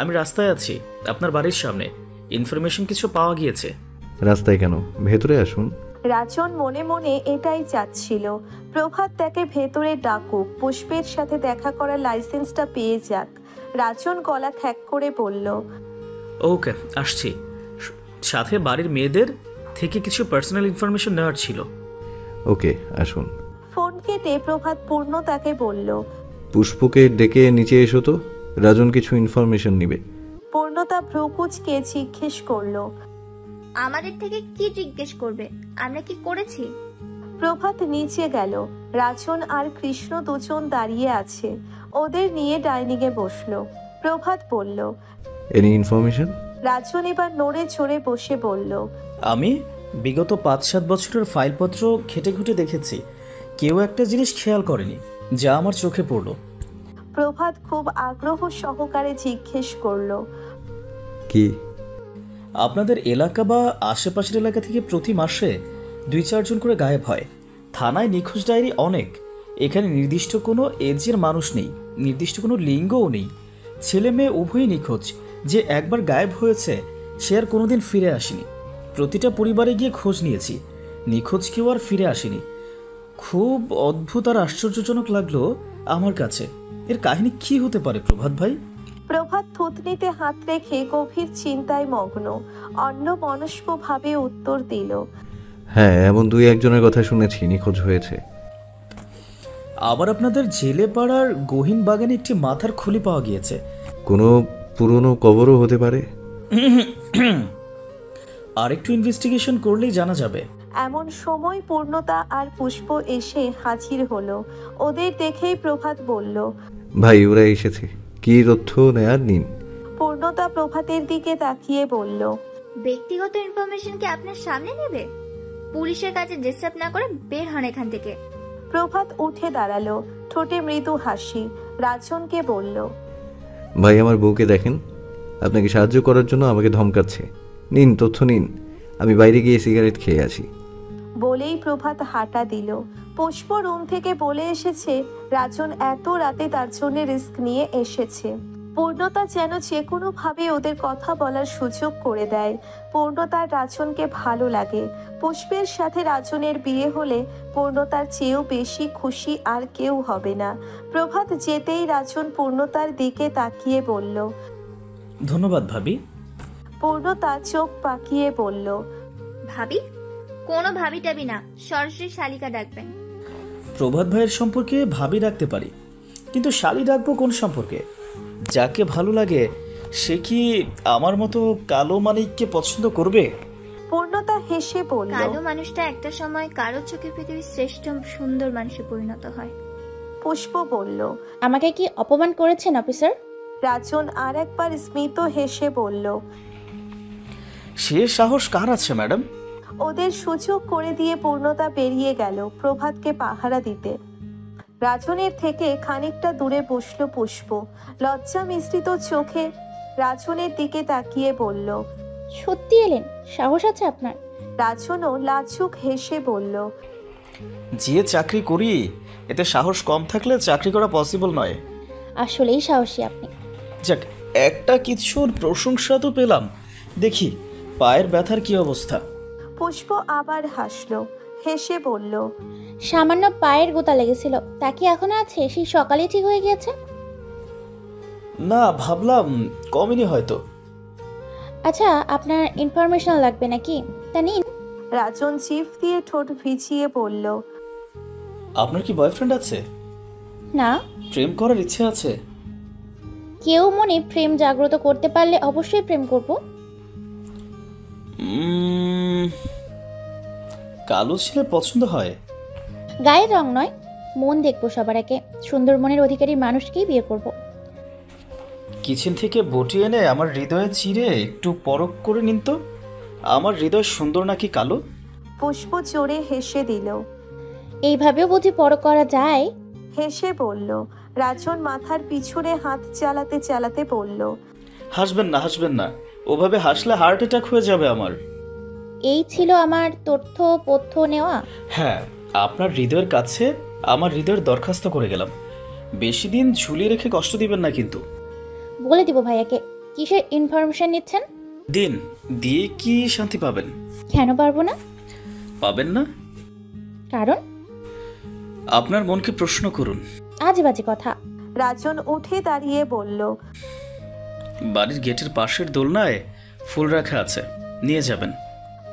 আমি রাস্তায় আছি, আপনার বাড়ির সামনে। ইনফরমেশন কিছু পাওয়া গিয়েছে। রাস্তায় কেন? ভেতরে আসুন। রাজন মনে মনে এটাই চাচ্ছিল। প্রভাত তাকে ভেতরে ডাকুক, পুষ্পের সাথে দেখা করার লাইসেন্সটা পেয়ে যাক। রাজন গলা খ্যাক করে বলল, ওকে, আসছি। সাথে বাড়ির মেয়েদের থেকে কিছু পার্সোনাল ইনফরমেশন নেওয়ার ছিল। ওকে, আসুন। ফোন কেটে প্রভাত পূর্ণতাকে বলল, পুষ্পকে ডেকে নিচে এসো তো, রাজন কিছু ইনফরমেশন নিবে। পূর্ণতা ভ্রুকুচকে জিজ্ঞেস করলো, আমাদের থেকে কি জিজ্ঞেস করবে? আমরা কি করেছি? প্রভাত নিচে গেল। রাজন আর কৃষ্ণ দুজন দাঁড়িয়ে আছে। ওদের নিয়ে ডাইনিং এ বসলো। প্রভাত বলল, এনি ইনফরমেশন? রাজন এবার নড়ে চড়ে বসে বলল, আমি বিগত 5-7 বছরের ফাইলপত্র ঘেটে ঘুটে দেখেছি। কেউ একটা জিনিস খেয়াল করেনি, যা আমার চোখে পড়ল। প্রভাত খুব আগ্রহ সহকারে জিজ্ঞেস করলো, কি? আপনাদের এলাকা বা আশেপাশের এলাকা থেকে প্রতি মাসে 2-4 জন করে গায়েব হয়। থানায় নিখোঁজ ডায়েরি অনেক। এখানে নির্দিষ্ট কোনো এজের মানুষ নেই, নির্দিষ্ট কোনো লিঙ্গও নেই। ছেলে মেয়ে উভয়ই নিখোঁজ। যে একবার গায়েব হয়েছে সে আর কোনোদিন ফিরে আসেনি। প্রতিটা পরিবারে গিয়ে খোঁজ নিয়েছি, নিখোঁজ কেউ আর ফিরে আসেনি। খুব অদ্ভুত আর আশ্চর্যজনক লাগলো আমার কাছে। এর কাহিনী কি হতে পারে প্রভাত ভাই? প্রভাত থুতনিতে হাত রেখে গভীর চিন্তায় মগ্ন। অন্যমনস্ক ভাবে উত্তর দিল, হ্যাঁ, এমন 2-1 জনের কথা শুনেছি নিখোঁজ হয়েছে। আবার আপনাদের জেলে পাড়ার গহীন বাগানে একটি মাথার খুলি পাওয়া গিয়েছে। কোনো পুরনো কবরও হতে পারে। আর একটু ইনভেস্টিগেশন করলেই জানা যাবে। এমন সময় পূর্ণতা আর পুষ্প এসে হাজির হলো। ওদের দেখেই প্রভাত বলল, ভাই, ওরা এসেছে, কি তথ্য নেয়ার নিন। পূর্ণতা প্রভাতের দিকে তাকিয়ে বলল, ব্যক্তিগত ইনফরমেশন কি আপনার সামনে নেবে? পুলিশের কাছে ডিস্টার্ব না করে বের হন এখান থেকে। প্রভাত উঠে দাঁড়ালো, ঠোঁটে মৃদু হাসি। রাজনকে বলল, ভাই, আমার বউকে দেখেন, আপনাকে সাহায্য করার জন্য আমাকে ধমকাচ্ছে। নিন, তথ্য নিন, আমি বাইরে গিয়ে সিগারেট খেয়ে আসি। বলেই প্রভাত হাঁটা দিল। পুষ্প রুম থেকে বলে এসেছে রাজন এত রাতে তার জন্য রিস্ক নিয়ে এসেছে। পূর্ণতা যেন যে কোনোভাবে ওদের কথা বলার সুযোগ করে দেয়। পূর্ণতার রাজনকে ভালো লাগে। পুষ্পের সাথে রাজনের বিয়ে হলে পূর্ণতার চেয়েও বেশি খুশি আর কেউ হবে না। প্রভাত যেতেই রাজন পূর্ণতার দিকে তাকিয়ে বলল। ধন্যবাদ ভাবি। পূর্ণতা চোখ পাকিয়ে বলল। ভাবি? কোনো ভাবি টাবি না, সরাসরি শালিকা ডাকবেন। প্রভাত ভাইয়ের সম্পর্কে ভাবি রাখতে পারি, কিন্তু শালি ডাকবো কোন সম্পর্কে? যাকে ভালো লাগে সে কি আমার মতো কালো মানিককে পছন্দ করবে? পূর্ণতা হেসে বলল। কালো মানুষটা একটা সময় কারো চোখে পৃথিবীর শ্রেষ্ঠ সুন্দর মানুষে পরিণত হয়। পুষ্প বলল। আমাকে কি অপমান করেছেন অফিসার? রাজন আর একবার স্মিত হেসে বলল। সে সাহস কার আছে ম্যাডাম? ওদের সুযোগ করে দিয়ে পূর্ণতা বেরিয়ে গেল প্রভাতকে পাহারা দিতে। রাজনের থেকে খানিকটা দূরে বসল পুষ্প। লজ্জা মিশ্রিত চোখে রাজনের দিকে তাকিয়ে বলল। সত্যি এলেন? সাহস আছে আপনার? রাজনও লাজুক হেসে বলল। যে চাকরি করি এতে সাহস কম থাকলে চাকরি করা পসিবল নয়। আসলেই সাহসী আপনি। যাক, একটা কিছুর প্রশংসা তো পেলাম। দেখি পায়ের ব্যথার কি অবস্থা। পুষ্প আবার হাসলো, হেসে বলল। সামান্য পায়ের গোতা লেগেছিল, তা কি এখনো আছে? সেই সকালেই ঠিক হয়ে গিয়েছে? না, ভাবলাম কমেনি হয়তো। আচ্ছা, আপনার ইনফরমেশন লাগবে নাকি? তা নিন। রাজন জিভ দিয়ে ঠোঁট ভিজিয়ে বলল। আপনার কি বয়ফ্রেন্ড আছে? না। প্রেম করার ইচ্ছে আছে? কেউ মনে প্রেম জাগ্রত করতে পারলে অবশ্যই প্রেম করব। কালো ছেলে পছন্দ হয়? গায়ের রং নয়, মন দেখবো সবার আগে। সুন্দর মনের অধিকারী মানুষকেই বিয়ে করব। কিচেন থেকে বটি এনে আমার হৃদয়ে চিরে একটু পরখ করে নিন তো, আমার হৃদয় সুন্দর নাকি কালো। পুষ্প জোরে হেসে দিল। এইভাবেও বুঝি পরখ করা যায়? হেসে বলল। রাজন মাথার পিছনে হাত চালাতে চালাতে বলল। হাসবেন না, হাসবেন না, ওভাবে হাসলে হার্ট অ্যাটাক হয়ে যাবে আমার। এই ছিল আমার তথ্য পথ্য নেওয়া। হ্যাঁ, আপনার হৃদয়ের কাছে আমার হৃদয়ের দরখাস্ত করে গেলাম। বেশি দিন ঝুলিয়ে রেখে কষ্ট দিবেন না কিন্তু। বলে দিব ভাইয়াকে। কিসের ইনফরমেশন নিচ্ছেন? দিন, দিয়ে কি শান্তি পাবেন? কেন পারবো না? পাবেন না কারণ? আপনার মনকে প্রশ্ন করুন। আজে বাজে কথা। রাজন উঠে দাঁড়িয়ে বলল। বাড়ির গেটের পাশের দোলনায় ফুল রাখা আছে, নিয়ে যাবেন।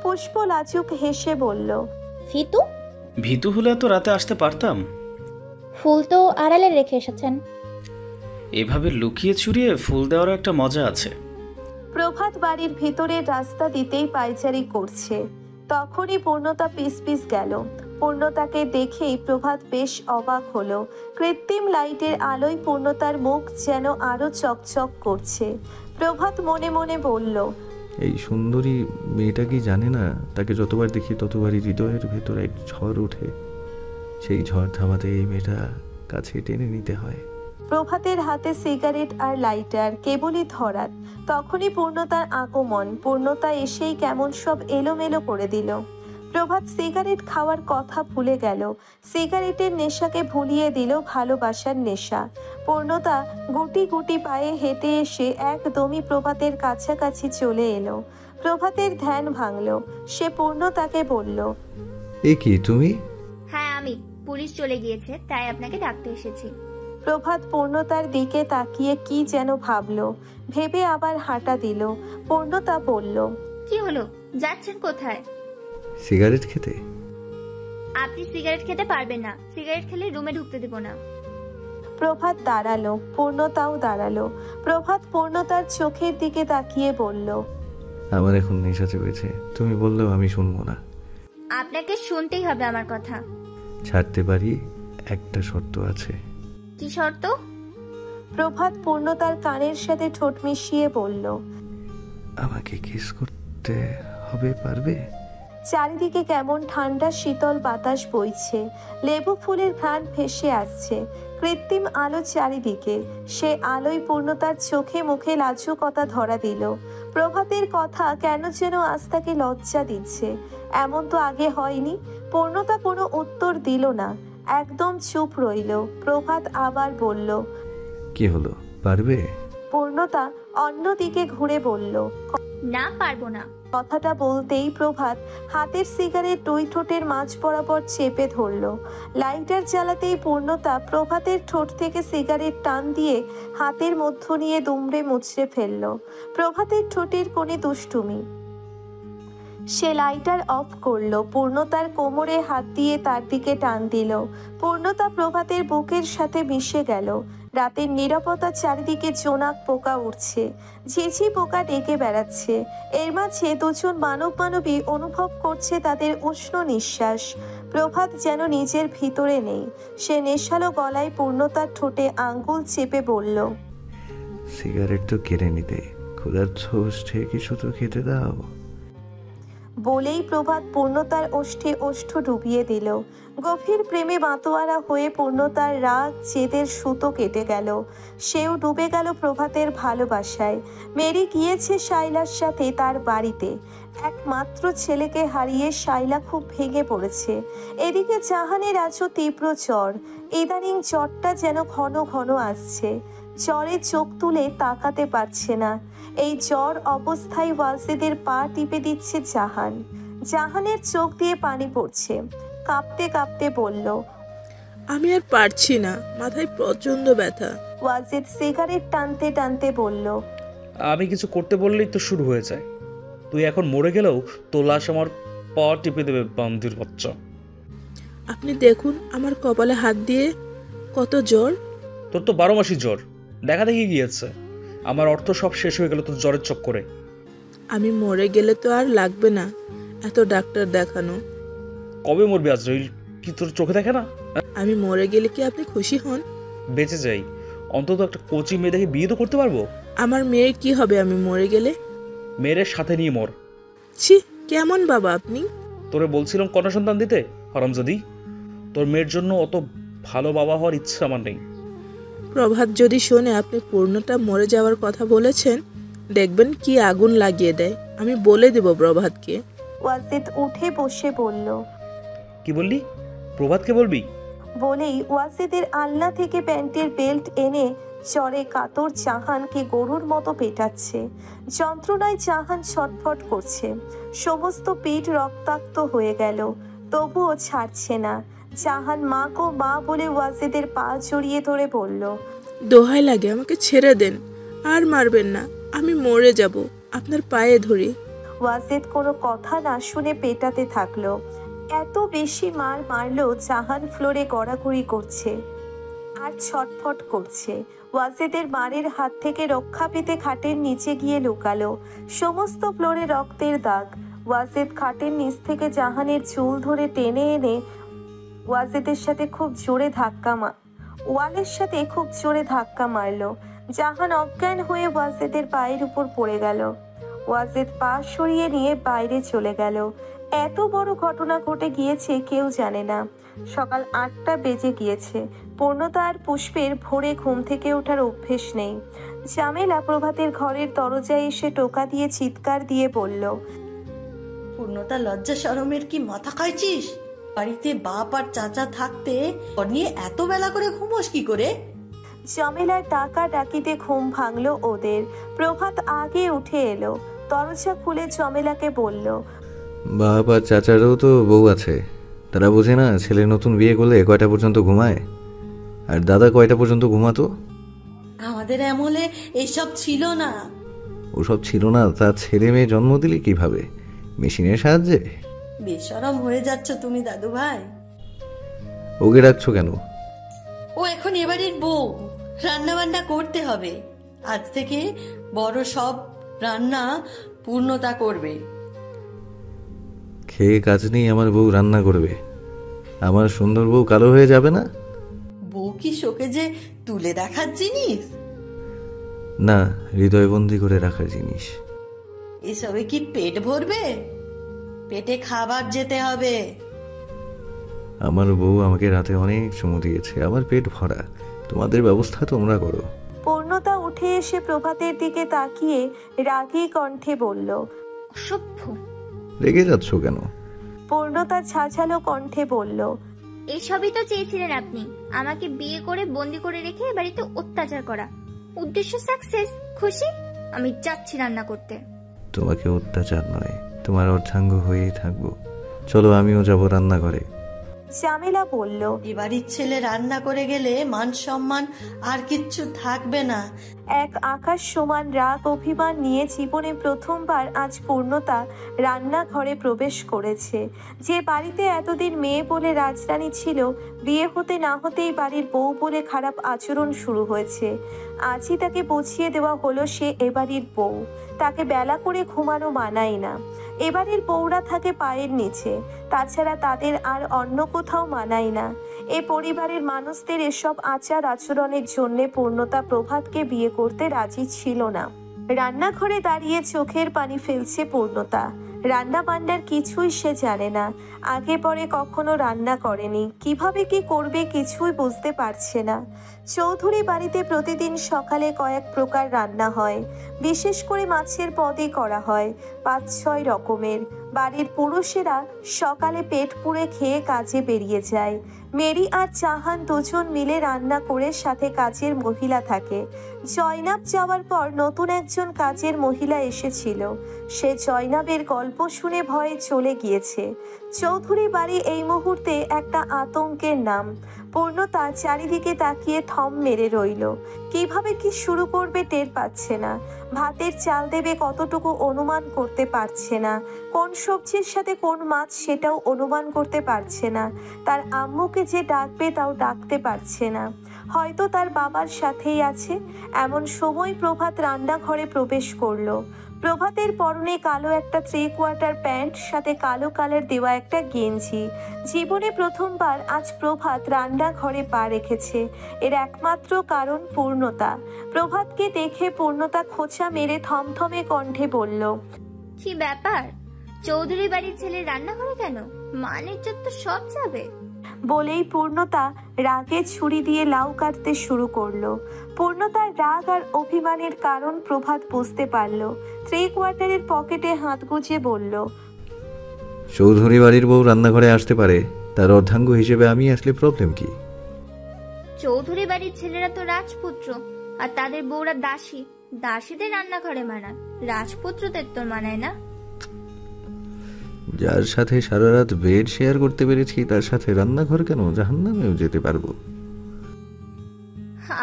পুষ্প লাজুক হেসে বলল। ফিতু? ভীতু হলে তো রাতে আসতে পারতাম। ফুল তো আড়ালে রেখে এসেছেন। এভাবে লুকিয়ে চুরিয়ে ফুল দেওয়ার একটা মজা আছে। প্রভাত বাড়ির ভিতরের রাস্তা দিতেই পায়চারি করছে। তখনই পূর্ণতা পিস পিস গেল। পূর্ণতাকে দেখেই প্রভাত বেশ অবাক হলো। কৃত্রিম লাইটের আলোয় পূর্ণতার মুখ যেন আরো চকচক করছে। প্রভাত মনে মনে বলল। এই সুন্দরী মেয়েটা কি জানে না তাকে যতবার দেখি ততবারই হৃদয়ের ভেতর এক ঝড় ওঠে। সেই ঝড় থামাতে এই মেয়েটা কাছে টেনে নিতে হয়। প্রভাতের হাতে সিগারেট আর লাইটার কেবলই ধরাত তখনই পূর্ণতার আগমন। পূর্ণতা এসেই কেমন সব এলোমেলো করে দিল। প্রভাত সিগারেট খাওয়ার কথা ভুলে গেল। সিগারেটের নেশাকে ভুলিয়ে দিল ভালোবাসার নেশা। পূর্ণতা গুটি গুটি পায়ে হেঁটে এসে একদমই প্রভাতের কাছাকাছি চলে এলো। প্রভাতের ধ্যান ভাঙল। সে পূর্ণতাকে বলল। এ কি তুমি? হ্যাঁ আমি। পুলিশ চলে গিয়েছে, তাই আপনাকে ডাকতে এসেছি। প্রভাত পূর্ণতার দিকে তাকিয়ে কি যেন ভাবলো, ভেবে আবার হাঁটা দিল। পূর্ণতা বলল। কি হলো, যাচ্ছেন কোথায়? সিগারেট খেতে। আপনি সিগারেট খেতে পারবেন না। সিগারেট খেলে রুমে ঢুকতে দেব না। প্রভাত দাঁড়ালো, পূর্ণতাও দাঁড়ালো। প্রভাত পূর্ণতার চোখের দিকে তাকিয়ে বলল। আমার এখন নেশা চেপেছে, তুমি বললেও আমি শুনবো না। আপনাকে শুনতেই হবে আমার কথা। ছাড়তে পারি, একটা শর্ত আছে। কি শর্ত? প্রভাত পূর্ণতার কানের সাথে ঠোঁট মিশিয়ে বলল। আমাকে কিস করতে হবে, পারবে? চারিদিকে কেমন ঠান্ডা শীতল বাতাস বইছে। লেবু ফুলের ঘ্রাণ ভেসে আসছে। কৃত্রিম আলো চারিদিকে। সে আলোয় পূর্ণতার চোখে মুখে লাজুকতা ধরা দিল। প্রভাতের কথা কেন যেন আজ তাকে লজ্জা দিচ্ছে। এমন তো আগে হয়নি। পূর্ণতা কোনো উত্তর দিল না, একদম চুপ রইল। প্রভাত আবার বলল। কি হলো, পারবে? পূর্ণতা অন্যদিকে ঘুরে বলল। না, পারবো না। কথাটা বলতেই প্রভাত হাতের সিগারেট দুই ঠোঁটের মাঝ বরাবর চেপে ধরল। লাইটার জ্বালাতেই পূর্ণতা প্রভাতের ঠোঁট থেকে সিগারেট টান দিয়ে হাতের মধ্য নিয়ে দুমড়ে মুচড়ে ফেলল। প্রভাতের ঠোঁটের কোণে দুষ্টুমি। সে লাইটার অফ করলো। পূর্ণতার কোমরে হাত দিয়ে তার দিকে টান দিল। পূর্ণতা প্রভাতের বুকের সাথে মিশে গেল। রাতের নীরবতা, চারিদিকে জোনাক পোকা উঠছে, ঝিঝি পোকা ডেকে বেড়াচ্ছে। এর মাঝে দুজন মানবী অনুভব করছে তাদের উষ্ণ নিঃশ্বাস। প্রভাত যেন নিজের ভিতরে নেই। সে নেশালো গলায় পূর্ণতার ঠোঁটে আঙ্গুল চেপে বলল, সিগারেট তো কেড়ে নিতে, ক্ষুধার্ত ওষ্ঠে কিছু তো খেতে দাও। বলেই প্রভাত পূর্ণতার ওষ্ঠে ওষ্ঠ ডুবিয়ে দিল। গভীর প্রেমে মাতোয়ারা হয়ে পূর্ণতার রাগ জেদের সুতো কেটে গেল। সেও ডুবে গেল প্রভাতের ভালোবাসায়। মেরি গিয়েছে শাইলার সাথে তার বাড়িতে। একমাত্র ছেলেকে হারিয়ে শাইলা খুব ভেঙে পড়েছে। এদিকে জাহানের আজও তীব্র জ্বর। ইদানিং জ্বরটা যেন ঘন ঘন আসছে। জ্বরে চোখ তুলে তাকাতে পারছে না। এই জ্বর অবস্থায় ওয়াজিদের পা টিপে দিচ্ছে জাহান। জাহানের চোখ দিয়ে পানি পড়ছে। কাঁপতে কাঁপতে বলল, আমি আর পারছি না, মাথায় প্রচন্ড ব্যথা। ওয়াজিদ সিগারেট টানতে টানতে বলল, আমি কিছু করতে বললেই তো শুরু হয়ে যায়। তুই এখন মরে গেলেও তোর লাশ আমার পা টিপে দেবে বান্দির বাচ্চা। আপনি দেখুন আমার কপালে হাত দিয়ে, কত জ্বর। তোর তো 12 মাসই জ্বর, দেখা দেখি গিয়েছে। আমার অর্থ সব শেষ হয়ে গেল তোর জ্বরের চক্করে। আমি মরে গেলে তো আর লাগবে না এত ডাক্তার দেখানো। কবে মরবি আজরাইল? কি তোর চোখে দেখে না? আমি মরে গেলে কি আপনি খুশি হন? বেঁচে যাই, অন্তত একটা কোচি মেয়ে দেখে বিয়ে তো করতে পারবো। আমার মেয়ের কি হবে আমি মরে গেলে? মেয়ের সাথে নিয়ে মর। ছি, কেমন বাবা আপনি? তোরে বলছিলাম কন্যা সন্তান দিতে, হারামজাদি। তোর মেয়ের জন্য অত ভালো বাবা হওয়ার ইচ্ছা আমার নেই। প্রভাত যদি শোনে আপনি পূর্ণতা মরে যাওয়ার কথা বলেছেন, দেখবেন কি আগুন লাগিয়ে দেয়। আমি বলে দেব প্রভাতকে। ওয়াজিদ উঠে বসে বলল। কি বললি? প্রভাতকে বলবি? বলেই ওয়াজিদের আলনা থেকে প্যান্টের বেল্ট এনে জ্বরে কাতর জাহানকে গরুর মতো পেটাচ্ছে। যন্ত্রণায় জাহান ছটফট করছে। সমস্ত পিঠ রক্তাক্ত হয়ে গেল, তবুও ছাড়ছে না। জাহান মা গো মা বলে ওয়াজিদের পা জড়িয়ে ধরে বলল, দোহাই লাগে আমাকে ছেড়ে দেন, আর মারবেন না, আমি মরে যাব, আপনার পায়ে ধরি। ওয়াজিদ কোনো কথা না শুনে পেটাতে থাকলো। এত বেশি মার মারলো জাহান ফ্লোরে গড়াগড়ি করছে আর ছটফট করছে। ওয়াজিদের মারের হাত থেকে রক্ষা পেতে খাটের নিচে গিয়ে লুকালো। সমস্ত ফ্লোরে রক্তের দাগ। ওয়াজিদ খাটের নিচ থেকে জাহানের চুল ধরে টেনে এনে ওয়াজিদের সাথে খুব জোরে ওয়ালের সাথে খুব জোরে ধাক্কা মারলো। জাহান অজ্ঞান হয়ে ওয়াজিদের পায়ের উপর পড়ে গেল। ওয়াজিদ পা সরিয়ে নিয়ে বাইরে চলে গেল। এত বড় ঘটনা ঘটে গিয়েছে কেউ জানে না। সকাল 8টা বেজে গিয়েছে। পূর্ণতা আর পুষ্পের ভোরে ঘুম থেকে ওঠার অভ্যেস নেই। জামেলা প্রভাতের ঘরের দরজায় এসে টোকা দিয়ে চিৎকার দিয়ে বলল, পূর্ণতা লজ্জা শরমের কি মাথা খাইছিস? বাড়িতে বাপ আর চাচা থাকতে ওর নিয়ে এত বেলা করে ঘুমোস কি করে? জামেলার ডাকা ডাকিতে ঘুম ভাঙলো ওদের। প্রভাত আগে উঠে এলো। দরজা খুলে জামেলাকে বলল, বাপ আর চাচারও তো বউ আছে, তারা বোঝে না ছেলে নতুন বিয়ে করলে কয়টা পর্যন্ত ঘুমায়? আর দাদা কয়টা পর্যন্ত ঘুমাতো? আমাদের আমলে এইসব ছিল না। ওসব ছিল না তা ছেলে মেয়ে জন্ম দিলে কিভাবে? মেশিনের সাহায্যে? বেশরম হয়ে যাচ্ছ তুমি দাদু ভাই। ওকে রাখছো কেন? ও এখন এবারের বউ, রান্না বান্না করতে হবে। আজ থেকে বড় সব রান্না পূর্ণতা করবে। খেয়ে কাজ নেই, আমার বউ রান্না করবে? আমার সুন্দর বউ কালো হয়ে যাবে না? বউ কি শোকে যে তুলে দেখার জিনিস? না, হৃদয়বন্দি করে রাখার জিনিস। এসবে কি পেট ভরবে? পেটে খাবার যেতে হবে। আমার বউ আমাকে রাতে অনেক চুমু দিয়েছে, আমার পেট ভরা। তোমাদের ব্যবস্থা তোমরা করো। পূর্ণতা উঠে এসে প্রভাতের দিকে তাকিয়ে রাগী কণ্ঠে বলল, অসভ্য। রেগে যাচ্ছ কেন? পূর্ণতা ঝাঝালো কণ্ঠে বলল, এসবই তো চেয়েছিলেন আপনি, আমাকে বিয়ে করে বন্দি করে রেখে বাড়িতে অত্যাচার করা। উদ্দেশ্য সাকসেস। খুশি? আমি যাচ্ছি রান্না করতে। তোমাকে অত্যাচার নয়, তোমার অর্ধাঙ্গ হয়েই থাকবো। চলো আমিও যাবো রান্নাঘরে। জামিলা বলল, এবাড়ির ছেলে রান্না করে গেলে মান সম্মান আর কিচ্ছু থাকবে না। এক আকাশ সমান রাগ অভিমান নিয়ে জীবনে প্রথমবার আজ পূর্ণতা রান্নাঘরে প্রবেশ করেছে। যে বাড়িতে এতদিন মেয়ে বলে রাজরানী ছিল, বিয়ে হতে না হতেই বাড়ির বউ বলে খারাপ আচরণ শুরু হয়েছে। আজই তাকে বুঝিয়ে দেওয়া হলো সে এবাড়ির বউ, তাকে বেলা করে ঘুমানো মানায় না। এবাড়ির বউরা থাকে পায়ের নিচে, তাছাড়া তাদের আর অন্য কোথাও মানায় না। এ পরিবারের মানুষদের এসব আচার আচরণের জন্য পূর্ণতা প্রভাতকে বিয়ে করতে রাজি ছিল না। রান্নাঘরে দাঁড়িয়ে চোখের পানি ফেলছে পূর্ণতা। রান্না বান্নার কিছুই সে জানে না, আগে পরে কখনো রান্না করেনি, কিভাবে কি করবে কিছুই বুঝতে পারছে না। চৌধুরী বাড়িতে প্রতিদিন সকালে কয়েক প্রকার রান্না হয়, বিশেষ করে মাছের পদই করা হয় 5-6 রকমের। বাড়ির পুরুষেরা সকালে পেট পুড়ে খেয়ে কাজে বেরিয়ে যায়। মেরি আর চাহান দুজন মিলে রান্না করে, সাথে কাজের মহিলা থাকে। জয়নাব যাওয়ার পর নতুন একজন কাজের মহিলা এসেছিল, সে জয়নাবের গল্প শুনে ভয়ে চলে গিয়েছে। চৌধুরী বাড়ি এই মুহূর্তে একটা আতঙ্কের নাম। পূর্ণতা চারিদিকে তাকিয়ে থম মেরে রইল, কিভাবে কি শুরু করবে টের পাচ্ছে না। ভাতের চাল দেবে কতটুকু অনুমান করতে পারছে না, কোন সবজির সাথে কোন মাছ সেটাও অনুমান করতে পারছে না। তার আম্মুকে যে ডাকবে তাও ডাকতে পারছে না, হয়তো তার বাবার সাথেই আছে। এমন সময় প্রভাত রান্নাঘরে প্রবেশ করলো। প্রভাতের পরনে কালো একটা 3/4 প্যান্ট, সাথে কালো কালার দেওয়া একটা গেঞ্জি। জীবনে প্রথমবার আজ প্রভাত রান্নাঘরে পা রেখেছে, এর একমাত্র কারণ পূর্ণতা। প্রভাতকে দেখে পূর্ণতা খোঁচা মেরে থমথমে কণ্ঠে বলল, কি ব্যাপার? চৌধুরী বাড়ির ছেলে রান্নাঘরে কেন? মান ইজ্জত তো সব যাবে। বলেই পূর্ণতা রাগে ছুরি দিয়ে লাউ কাটতে শুরু করলো। পূর্ণতার রাগ আর অভিমানের কারণ প্রভাত বুঝতে পারল। 3/4 পকেটে হাত গুজে বলল, চৌধুরী বাড়ির বউ রান্নাঘরে আসতে পারে, তার অর্ধাঙ্গ হিসেবে আমি আসলে প্রবলেম কি? চৌধুরী বাড়ির ছেলেরা তো রাজপুত্র, আর তাদের বউরা দাসী। দাসীদের রান্নাঘরে মানায়, রাজপুত্রদের তো মানায় না। যার সাথে সারা রাত বেড শেয়ার করতে পেরেছি তার সাথে রান্নাঘর কেন? জাহান্নামেও যেতে পারবো।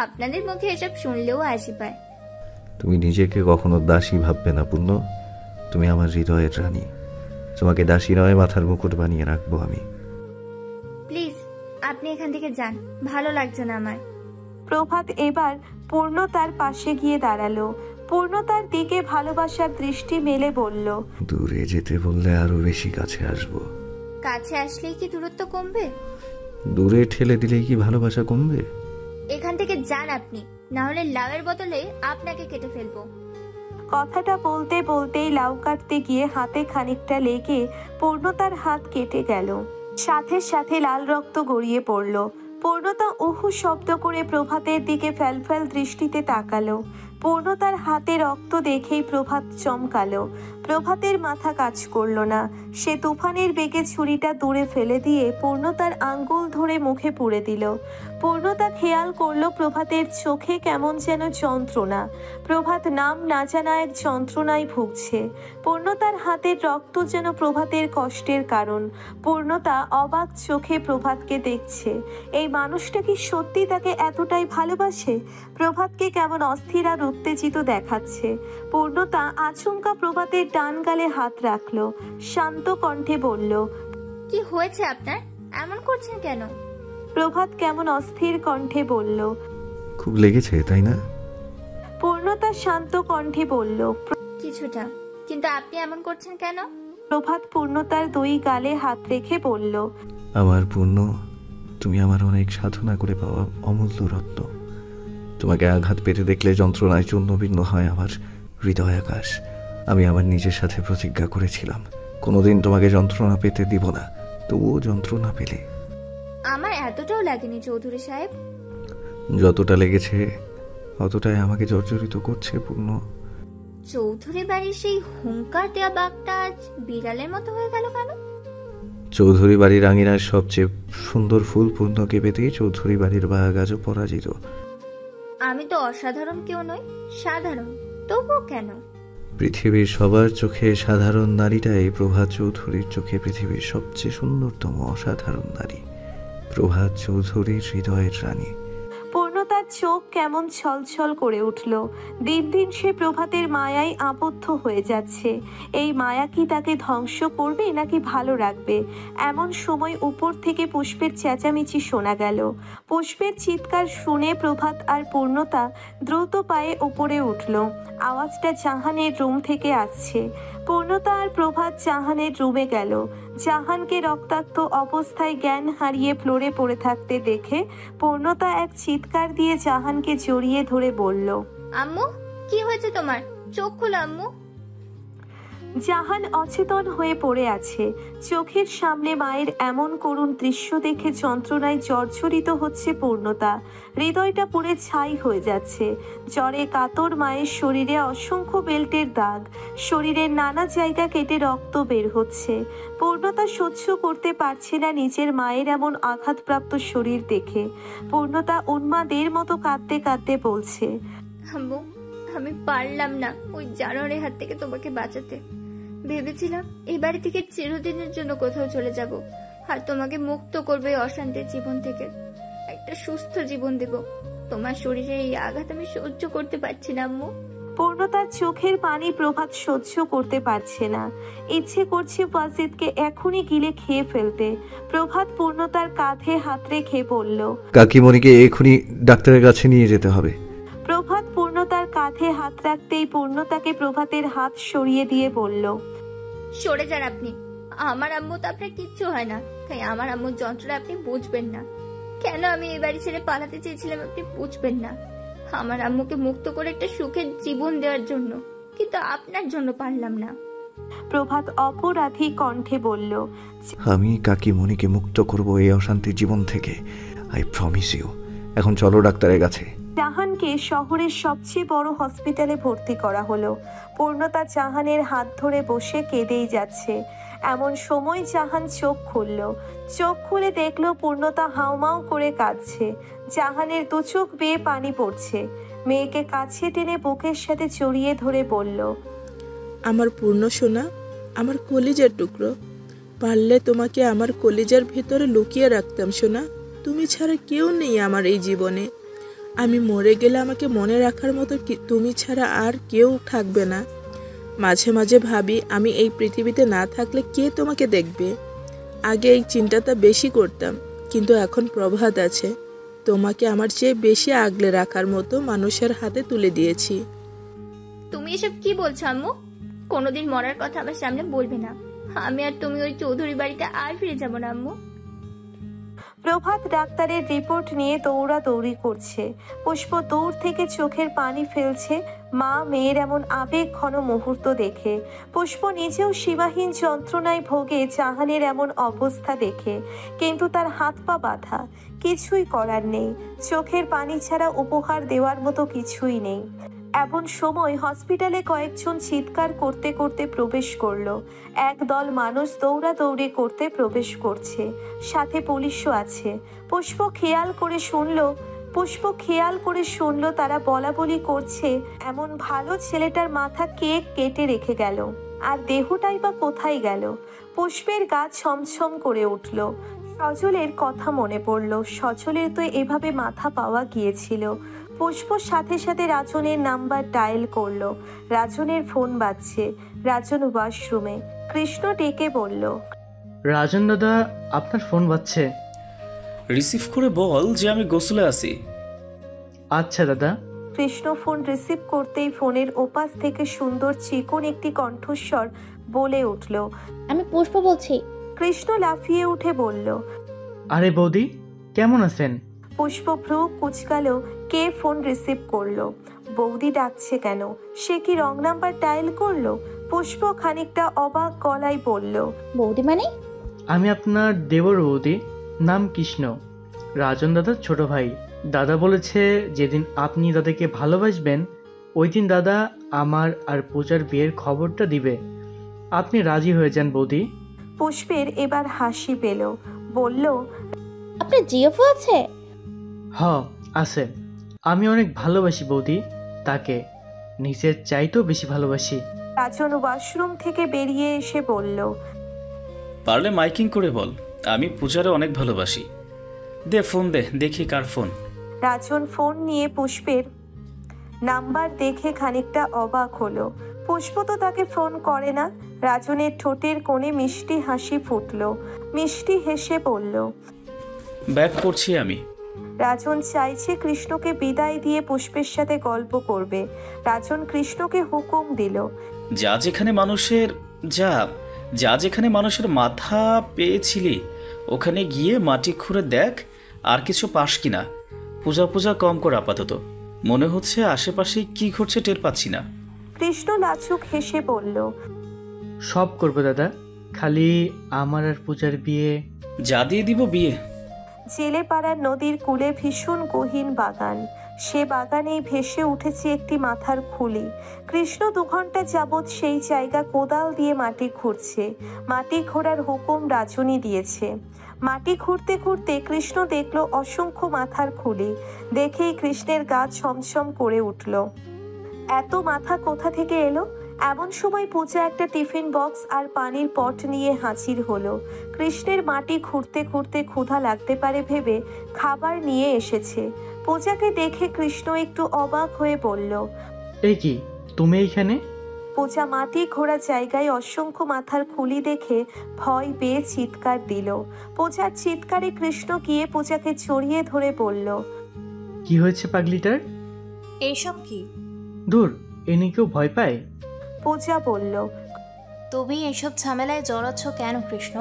আপনাদের মুখে এসব শুনলেও হাসি পায়। তুমি নিজেকে কখনো দাসী ভাববে না পূর্ণ, তুমি আমার হৃদয়ের রানী। তোমাকে দাসী নয়, মাথার মুকুট বানিয়ে রাখবো আমি। প্লিজ আপনি এখান থেকে যান, ভালো লাগছে না আমার। প্রভাত এবার পূর্ণতার পাশে গিয়ে দাঁড়ালো। পূর্ণতার দিকে ভালোবাসার দৃষ্টি মেলে বলল, দূরে যেতে বললে আরো বেশি কাছে আসবো। কাছে আসলেই কি দূরত্ব কমবে? দূরে ঠেলে দিলেই কি ভালোবাসা কমবে? এখান থেকে যান আপনি, না হলে লাউয়ের বদলে আপনাকে কেটে ফেলবো। কথাটা বলতে বলতেই লাউ কাটতে গিয়ে হাতে খানিকটা লেগে পূর্ণতার হাত কেটে গেল, সাথে সাথে লাল রক্ত গড়িয়ে পড়ল। পূর্ণতা উহু শব্দ করে প্রভাতের দিকে ফ্যালফ্যাল দৃষ্টিতে তাকালো। পূর্ণতার হাতে রক্ত দেখেই প্রভাত চমকালো। প্রভাতের মাথা কাজ করলো না, সে তুফানের বেগে ছুরিটা দূরে ফেলে দিয়ে পূর্ণতার আঙ্গুল ধরে মুখে পুরে দিল। পূর্ণতা খেয়াল করলো প্রভাতের চোখে কেমন যেন যন্ত্রণা। প্রভাত নাম না জানা এক যন্ত্রণায় ভুগছে। পূর্ণতার হাতের রক্ত যেন প্রভাতের কষ্টের কারণ। পূর্ণতা অবাক চোখে প্রভাতকে দেখছে। এই মানুষটা কি সত্যি তাকে এতটাই ভালোবাসে? প্রভাতকে কেমন অস্থির আর উত্তেজিত দেখাচ্ছে। পূর্ণতা আচমকা প্রভাতের ডান গালে হাত রাখলো, শান্ত কণ্ঠে বলল, কি হয়েছে আপনার? এমন করছেন কেন? প্রভাত কেমন অস্থির কণ্ঠে বলল, খুব লেগেছে তাই না? পূর্ণতা শান্ত কণ্ঠে বলল, কিছুটা, কিন্তু আপনি এমন করছেন কেন? প্রভাত পূর্ণতার 2 গালে হাত রেখে বলল, আমার পূর্ণ, তুমি আমার অনেক সাধনা করে পাওয়া অমূল্য রত্ন। তোমাকে আঘাত পেতে দেখলে যন্ত্রণায় চূর্ণবিন্ন হয় আমার হৃদয় আকাশ। আমি আমার নিজের সাথে প্রতিজ্ঞা করেছিলাম কোনোদিন তোমাকে যন্ত্রণা পেতে দিব না, তবুও যন্ত্রণা পেলে। আমার এতটাও লাগেনি চৌধুরী সাহেব। যতটা লেগেছে অতটাই আমাকে জর্জরিত করছে পূর্ণ। চৌধুরী বাড়ির সেই হুঙ্কার দেওয়া বাঘটা আজ বিড়ালের মতো হয়ে গেল কেন? চৌধুরী বাড়ির আঙিনার সবচেয়ে সুন্দর ফুল পূর্ণকে পেতেই চৌধুরী বাড়ির বাঘ আজও পরাজিত। আমি তো অসাধারণ কেউ নই, সাধারণ। তবুও কেন? পৃথিবীর সবার চোখে সাধারণ নারীটাই প্রভাত চৌধুরীর চোখে পৃথিবীর সবচেয়ে সুন্দরতম অসাধারণ নারী, প্রভাত চৌধুরীর হৃদয়ের রানী। পূর্ণতার চোখ কেমন ছলছল করে উঠল। দিন দিন সে প্রভাতের মায়ায় আবদ্ধ হয়ে যাচ্ছে। এই মায়া কি তাকে ধ্বংস করবে নাকি ভালো রাখবে? এমন সময় উপর থেকে পুষ্পের চেঁচামেচি শোনা গেল। পুষ্পের চিৎকার শুনে প্রভাত আর পূর্ণতা দ্রুত পায়ে উপরে উঠল। আওয়াজটা জাহানের রুম থেকে আসছে। পূর্ণতা আর প্রভাত জাহানের রুমে গেল। জাহানকে রক্তাক্ত অবস্থায় জ্ঞান হারিয়ে ফ্লোরে পড়ে থাকতে দেখে পূর্ণতা এক চিৎকার দিয়ে জাহানকে জড়িয়ে ধরে বলল, আম্মু, কি হয়েছে তোমার? চোখ খোলো আম্মু। জাহান অচেতন হয়ে পড়ে আছে। চোখের সামনে মায়ের এমন করুণ দৃশ্য দেখে যন্ত্রণায় জর্জরিত হচ্ছে পূর্ণতা। হৃদয়টা পুড়ে ছাই হয়ে যাচ্ছে। জ্বরে কাতর মায়ের শরীরে অসংখ্য বেল্টের দাগ, শরীরের নানা জায়গা কেটে রক্ত বের হচ্ছে। পূর্ণতা সহ্য করতে পারছে না নিজের মায়ের এমন আঘাতপ্রাপ্ত শরীর দেখে। পূর্ণতা উন্মাদের মতো কাঁদতে কাঁদতে বলছে, আম্মু, আমি পারলাম না ওই জানোয়ারের হাত থেকে তোমাকে বাঁচাতে। ভেবেছিলাম এই বাড়ি থেকে চিরদিনের জন্য কোথাও চলে যাব, আর তোমাকে মুক্ত করবে অশান্তির জীবন থেকে, একটা সুস্থ জীবন দেব। তোমার শরীরে এই আঘাত আমি সহ্য করতে পারছি না আম্মু। পূর্ণতার চোখের পানি প্রভাত সহ্য করতে পারছে না। ইচ্ছে করছে ওয়াজিদকে এখনই গিলে খেয়ে ফেলতে। প্রভাত পূর্ণতার কাঁধে হাত রেখে বলল, কাকিমণিকে এখনই ডাক্তারের কাছে নিয়ে যেতে হবে। প্রভাত পূর্ণতার কাঁধে হাত রাখতেই পূর্ণতাকে প্রভাতের হাত সরিয়ে দিয়ে বলল, সরে যান আপনি। আমার আম্মু তো আপনার কিচ্ছু হয় না, তাই আমার আম্মুর যন্ত্রণা আপনি বুঝবেন না। কেন আমি এই বাড়ি ছেড়ে পালাতে চেয়েছিলাম আপনি বুঝবেন না। আমার আম্মুকে মুক্ত করে একটা সুখের জীবন দেওয়ার জন্য, কিন্তু আপনার জন্য পারলাম না। প্রভাত অপরাধী কণ্ঠে বলল, আমি কাকিমণিকে মুক্ত করব এই অশান্তির জীবন থেকে, আই প্রমিস ইউ। এখন চলো ডাক্তারের কাছে। জাহানকে শহরের সবচেয়ে বড় হসপিটালে ভর্তি করা হলো। পূর্ণতা জাহানের হাত ধরে বসে কেঁদেই যাচ্ছে। এমন সময় জাহান চোখ খুলল। চোখ খুলে দেখলো পূর্ণতা হাউমাউ করে কাঁদছে। জাহানের দু চোখ বেয়ে পানি পড়ছে। মেয়েকে কাছে টেনে বুকের সাথে জড়িয়ে ধরে বলল, আমার পূর্ণ সোনা, আমার কলিজার টুকরো, পারলে তোমাকে আমার কলিজার ভেতরে লুকিয়ে রাখতাম সোনা। তুমি ছাড়া কেউ নেই আমার এই জীবনে। আমি মরে গেলে আমাকে মনে রাখার মতো তুমি ছাড়া আর কেউ থাকবে না। মাঝে মাঝে ভাবি আমি এই পৃথিবীতে না থাকলে কে তোমাকে দেখবে। আগে এই চিন্তাটা বেশি করতাম, কিন্তু এখন প্রভাত আছে। তোমাকে আমার চেয়ে বেশি আগলে রাখার মতো মানুষের হাতে তুলে দিয়েছি। তুমি এসব কি বলছো আম্মু? কোনোদিন মরার কথা আমার সামনে বলবে না। আমি আর তুমি ওই চৌধুরী বাড়িতে আর ফিরে যাবো না আম্মু। প্রভাত ডাক্তারের রিপোর্ট নিয়ে দৌড়াদৌড়ি করছে। পুষ্প দূর থেকে চোখের পানি ফেলছে মা মেয়ের এমন আবেগ ঘন মুহূর্ত দেখে। পুষ্প নিজেও সীমাহীন যন্ত্রণায় ভোগে জাহানের এমন অবস্থা দেখে, কিন্তু তার হাত পা বাঁধা, কিছুই করার নেই। চোখের পানি ছাড়া উপহার দেওয়ার মতো কিছুই নেই। এমন সময় হসপিটালে কয়েকজন চিৎকার করতে করতে প্রবেশ করলো। একদল মানুষ দৌড়াদৌড়ি করতে প্রবেশ করছে, সাথে পুলিশও আছে। পুষ্প খেয়াল করে শুনলো তারা বলা বলি করছে, এমন ভালো ছেলেটার মাথা কে কেটে রেখে গেল, আর দেহটাই বা কোথায় গেল। পুষ্পের গা ছমছম করে উঠল। সজলের কথা মনে পড়ল। সজলের তো এভাবে মাথা পাওয়া গিয়েছিল। পুষ্প সাথে সাথে রাজনের নাম্বার ডায়াল করলো। রাজনের ফোন বাজছে। রাজন ওয়াশরুমে। কৃষ্ণ ডেকে বলল, রাজন দাদা, আপনার ফোন বাজছে। রিসিভ করে বল যে আমি গোসলে আছি। আচ্ছা দাদা। কৃষ্ণ ফোন রিসিভ করতেই ফোনের ওপাশ থেকে সুন্দর চিকন একটি কণ্ঠস্বর বলে উঠল, আমি পুষ্প বলছি। কৃষ্ণ লাফিয়ে উঠে বলল, আরে বৌদি, কেমন আছেন? পুষ্প ভ্রু কুচকালো। কে ফোন রিসিভ করলো? বৌদি ডাকছে কেন? সে কি রং নাম্বার ডায়াল করলো? পুষ্প খানিকটা অবাক গলায় বলল, বৌদি মানে? আমি আপনার দেবর বৌদি, নাম কৃষ্ণ, রাজন দাদার ছোট ভাই। দাদা বলেছে যেদিন আপনি দাদাকে ভালোবাসবেন ওই দিন দাদা আমার আর পূজার বিয়ের খবরটা দিবে। আপনি রাজি হয়ে যান বৌদি। পুষ্পের এবার হাসি পেল। বলল, আপনার জিএফও আছে? হ, আছে। আমি অনেক ভালোবাসি বৌদি তাকে। নিজের চাইতেও বেশি ভালোবাসি। রাজন ওয়াশরুম থেকে বেরিয়ে এসে বলল, পারলে মাইকিং করে বল আমি পূজারে অনেক ভালোবাসি। দে ফোন দে, দেখি কার ফোন। রাজন ফোন নিয়ে পুষ্পের নাম্বার দেখে খানিকটা অবাক হলো। পুষ্প তো তাকে ফোন করে না। রাজনের ঠোঁটের কোণে মিষ্টি হাসি ফুটল। মিষ্টি হেসে বলল, ব্যাক করছি আমি। রাজন চাইছে কৃষ্ণকে বিদায় দিয়ে পুষ্পের সাথে গল্প করবে। রাজন কৃষ্ণকে হুকুম দিল, যা যেখানে মানুষের মাথা পেয়েছিলি ওখানে গিয়ে মাটি খুঁড়ে দেখ আর কিছু পাস কিনা। পূজা কম কর আপাতত, মনে হচ্ছে আশেপাশে কি ঘটছে টের পাচ্ছি না। কৃষ্ণ লাজুক হেসে বলল, সব করবো দাদা, খালি আমার আর পূজার বিয়ে। যা দিয়ে দিব বিয়ে। জেলেপাড়ার নদীর কূলে ভীষণ গহীন বাগান। সে বাগানেই ভেসে উঠেছে একটি মাথার খুলি। কৃষ্ণ 2 ঘন্টা যাবৎ সেই জায়গা কোদাল দিয়ে মাটি খুঁড়ছে। মাটি খোঁড়ার হুকুম রাজনী দিয়েছে। মাটি খুঁড়তে খুঁড়তে কৃষ্ণ দেখল অসংখ্য মাথার খুলি। দেখেই কৃষ্ণের গা ছমছম করে উঠল। এত মাথা কোথা থেকে এলো? এমন সময় পূজা একটা টিফিন বক্স আর পানির পট নিয়ে হাজির হলো। কৃষ্ণের মাটি খুঁড়তে খুঁড়তে ক্ষুধা লাগতে পারে ভেবে খাবার নিয়ে এসেছে। পূজাকে দেখে কৃষ্ণ একটু অবাক হয়ে বলল, এই কি, তুমি এইখানে? পূজা মাটি খোঁড়া জায়গায় অসংখ্য মাথার খুলি দেখে ভয় পেয়ে চিৎকার দিল। পূজার চিৎকারে কৃষ্ণ গিয়ে পূজাকে জড়িয়ে ধরে বলল, কি হয়েছে পাগলিটার? এইসব কি? দূর, এনে কেউ ভয় পায়? পূজা বলল, তুমি এসব ঝামেলায় জড়াচ্ছ কেন কৃষ্ণ?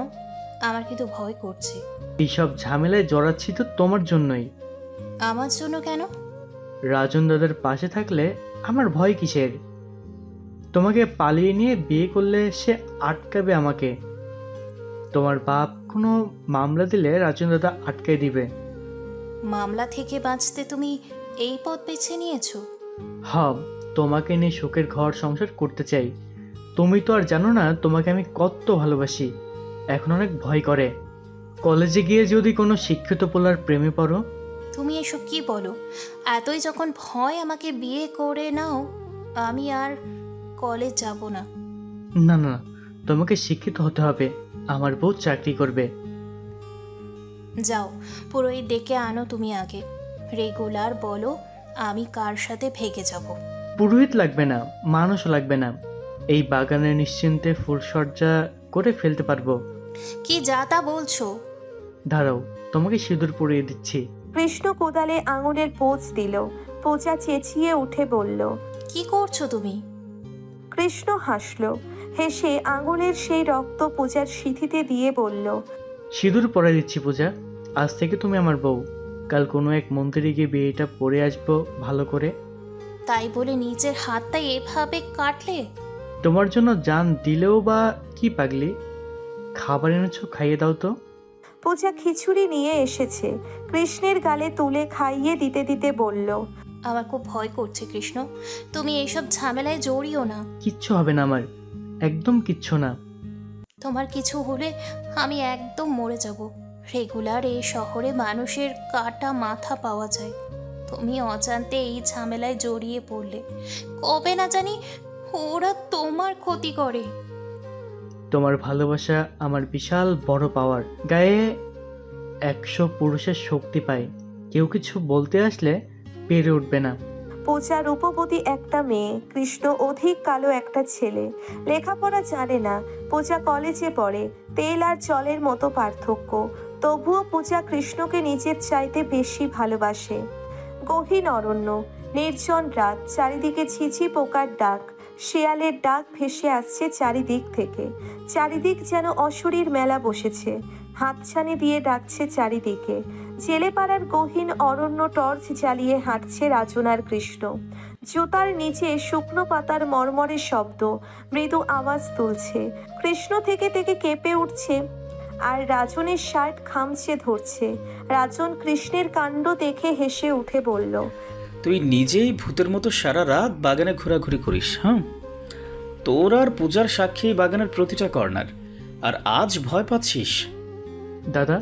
আমার কিন্তু ভয় করছে। এইসব ঝামেলায় জড়াচ্ছি তো তোমার জন্যই। আমার জন্য কেন? রাজন দাদার পাশে থাকলে আমার ভয় কিসের? তোমাকে পালিয়ে নিয়ে বিয়ে করলে সে আটকাবে আমাকে। তোমার বাপ কোনো মামলা দিলে রাজন দাদা আটকে দিবে। মামলা থেকে বাঁচতে তুমি এই পথ বেছে নিয়েছো? হ্যাঁ, তোমাকে নিয়ে সুখের ঘর সংসার করতে চাই। তুমি তো আর জানো না তোমাকে আমি কত ভালোবাসি। এখন অনেক ভয় করে কলেজে গিয়ে যদি কোনো শিক্ষিত পোলার প্রেমে পড়ো। তুমি এসব কি বলো? এতই যখন ভয় আমাকে বিয়ে করে নাও, আমি আর কলেজ যাব না। না না, তোমাকে শিক্ষিত হতে হবে। আমার বউ চাকরি করবে। যাও, পুরোহিত ডেকে আনো তুমি আগে। রেগুলার বলো আমি কার সাথে ভেগে যাব। পুরোহিত লাগবে না, মানুষও লাগবে না। এই বাগানে নিশ্চিন্তে ফুলসজ্জা করে ফেলতে পারবো। কি যা তা বলছো? দাঁড়াও, তোমাকে সিঁদুর পরিয়ে দিচ্ছি। কৃষ্ণ কোদালে আঙুলের পোঁচ দিল। পূজা চেঁচিয়ে উঠে বলল, কি করছো তুমি? কৃষ্ণ হাসল। হেসে আঙুলের সেই রক্ত পূজার সিঁথিতে দিয়ে বলল, সিঁদুর পরে দিচ্ছি পূজা। আজ থেকে তুমি আমার বউ। কাল কোনো এক মন্দিরে গিয়ে বিয়েটা পরে আসবো ভালো করে। তাই বলে নিজের হাতটা এভাবে কাটলে? তোমার জন্য জান দিলেও বা কি পাগলি। খাবার এনেছো, খাইয়ে দাও তো। পূজা খিচুড়ি নিয়ে এসেছে। কৃষ্ণের গালে তুলে খাইয়ে দিতে দিতে বলল, আমার খুব ভয় করছে কৃষ্ণ, তুমি এইসব ঝামেলায় জড়িও না। কিচ্ছু হবে না আমার, একদম কিচ্ছু না। তোমার কিছু হলে আমি একদম মরে যাব। রেগুলার এই শহরে মানুষের কাটা মাথা পাওয়া যায়। তুমি অজান্তে এই ঝামেলায় জড়িয়ে পড়লে কবে না জানি ওরা তোমার ক্ষতি করে। তোমার ভালোবাসা আমার বিশাল বড় পাওয়ার। গায়ে 100 পুরুষের শক্তি পায়। কেউ কিছু বলতে আসলে পেরে উঠবে না। পূজা রূপবতী একটা মেয়ে, কৃষ্ণ অধিক কালো একটা ছেলে। লেখাপড়া জানে না। পূজা কলেজে পড়ে। তেল আর জলের মতো পার্থক্য। তবুও পূজা কৃষ্ণকে নিজের চাইতে বেশি ভালোবাসে। গহীন অরণ্য, নির্জন রাত, চারিদিকে ছিছি পোকার ডাক, শেয়ালের ডাক ভেসে আসছে চারিদিক থেকে। চারিদিক যেন অশরীর মেলা বসেছে, হাতছানি দিয়ে ডাকছে চারিদিকে। জেলেপাড়ার গহীন অরণ্য টর্চ জ্বালিয়ে হাঁটছে রাজন আর কৃষ্ণ। জুতার নিচে শুকনো পাতার মরমরে শব্দ মৃদু আওয়াজ তুলছে। কৃষ্ণ থেকে থেকে কেঁপে উঠছে আর রাজনের শার্ট খামচে ধরছে। রাজন কৃষ্ণের কাণ্ড দেখে হেসে উঠে বলল, তুই নিজেই ভূতের মতো সারা রাত বাগানে ঘোরাঘুরি করিস। হ্যাঁ, তোর আর পূজার সাক্ষী বাগানের প্রতিটা কর্নার, আর আজ ভয় পাচ্ছিস? দাদা,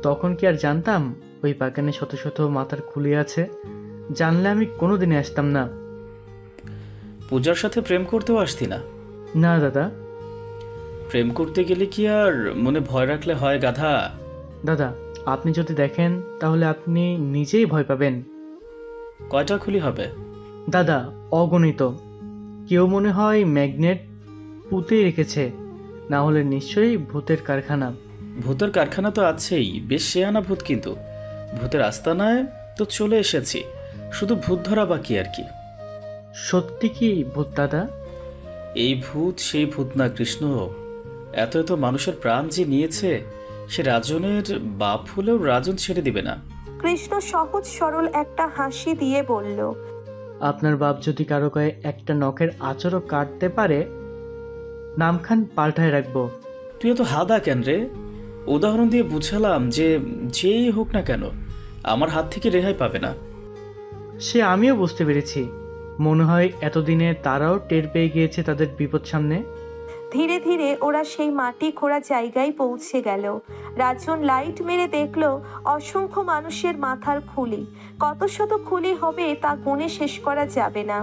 তখন কি আর জানতাম ওই বাগানে শত শত মাথার খুলি আছে? জানলে আমি কোনোদিনই আসতাম না। পূজার সাথে প্রেম করতেও আসতি না? না দাদা। প্রেম করতে গেলে কি আর মনে ভয় রাখলে হয় গাধা? দাদা, আপনি যদি দেখেন তাহলে আপনি নিজেই ভয় পাবেন। কয়টা খুলি হবে? দাদা, অগণিত। কেউ মনে হয় ম্যাগনেট পুঁতে রেখেছে, না হলে নিশ্চয়ই ভূতের কারখানা। ভূতের কারখানা তো আছেই, বেশ শেয়ানা ভূত, কিন্তু ভূতের আস্তানায় তো চলে এসেছি, শুধু ভূত ধরা বাকি আর কি। সত্যি কি ভূত দাদা? এই ভূত সেই ভূত না কৃষ্ণ। এত এত মানুষের প্রাণ যে নিয়েছে, সে রাজনের বাপ হলেও রাজন ছেড়ে দিবে না। কৃষ্ণ সহজ সরল একটা হাসি দিয়ে বলল, আপনার বাপ যদি কারো গায়ে একটা নখের আঁচড়ও কাটতে পারে, নামখান পাল্টায় রাখবো। তুই এত হাদা কেন রে? উদাহরণ দিয়ে বুঝালাম যে যেই হোক না কেন আমার হাত থেকে রেহাই পাবে না। সে আমিও বুঝতে পেরেছি। মনে হয় এতদিনে তারাও টের পেয়ে গিয়েছে তাদের বিপদ সামনে। ধীরে ধীরে ওরা সেই মাটি খোঁড়া জায়গায় পৌঁছে গেল। রাজন লাইট মেরে দেখল অসংখ্য মানুষের মাথার খুলি। কত শত খুলি হবে তা গুণে শেষ করা যাবে না।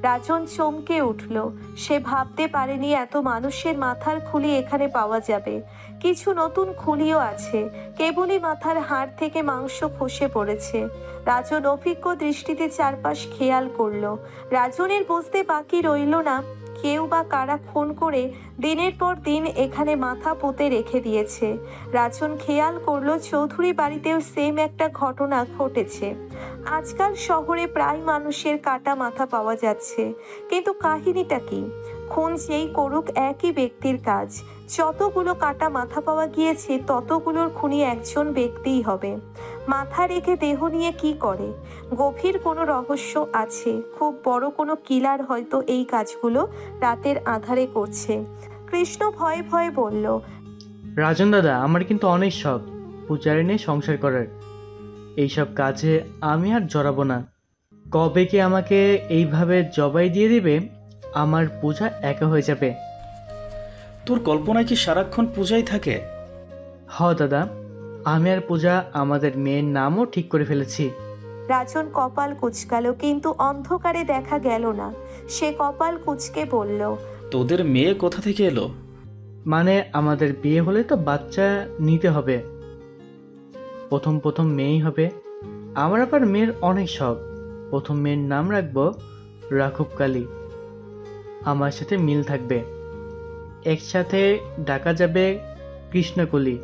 রাজন চমকে উঠল। সে ভাবতে পারেনি এত মানুষের মাথার খুলি এখানে পাওয়া যাবে। কিছু নতুন খুলিও আছে, কেবলই মাথার হাড় থেকে মাংস খসে পড়েছে। রাজন অভিজ্ঞ দৃষ্টিতে চারপাশ খেয়াল করলো। রাজনের বুঝতে বাকি রইল না কেউ বা কারা খুন করে দিনের পর দিন এখানে মাথা পুঁতে রেখে দিয়েছে। রাজন খেয়াল করলো চৌধুরী বাড়িতেও সেম একটা ঘটনা ঘটেছে। আজকাল শহরে প্রায় মানুষের কাটা মাথা পাওয়া যাচ্ছে, কিন্তু কাহিনীটা কি? খুন যেই করুক একই ব্যক্তির কাজ। যতগুলো কাটা মাথা পাওয়া গিয়েছে ততগুলোর খুনি একজন ব্যক্তিই হবে। মাথা রেখে দেহ নিয়ে কি করে? গভীর কোনো রহস্য আছে। খুব বড় কোনো কিলার হয়তো এই কাজগুলো রাতের আধারে করছে। কৃষ্ণ ভয়ে ভয়ে বলল, রাজন দাদা, আমার কিন্তু অনেক শখ পূজারি নিয়ে সংসার করার। এইসব কাজে আমি আর জড়াবো না। কবে কি আমাকে এইভাবে জবাই দিয়ে দিবে, আমার পূজা একা হয়ে যাবে। তোর কল্পনায় কি সারাক্ষণ পূজাই থাকে? দাদা, আমি আর পূজা আমাদের মেয়ের নামও ঠিক করে ফেলেছি। রাজন কপাল কুঁচকাল, কিন্তু অন্ধকারে দেখা গেল না। সে কপাল কুঁচকে বলল, তোদের মেয়ে কোথা থেকে এলো? মানে আমাদের বিয়ে হলে তো বাচ্চা নিতে হবে। প্রথম প্রথম মেয়েই হবে। আমার আবার মেয়ের অনেক শখ। প্রথম মেয়ের নাম রাখবো রাঘব কালী। আমার সাথে মিল থাকবে, একসাথে ডাকা যাবে কৃষ্ণকলি।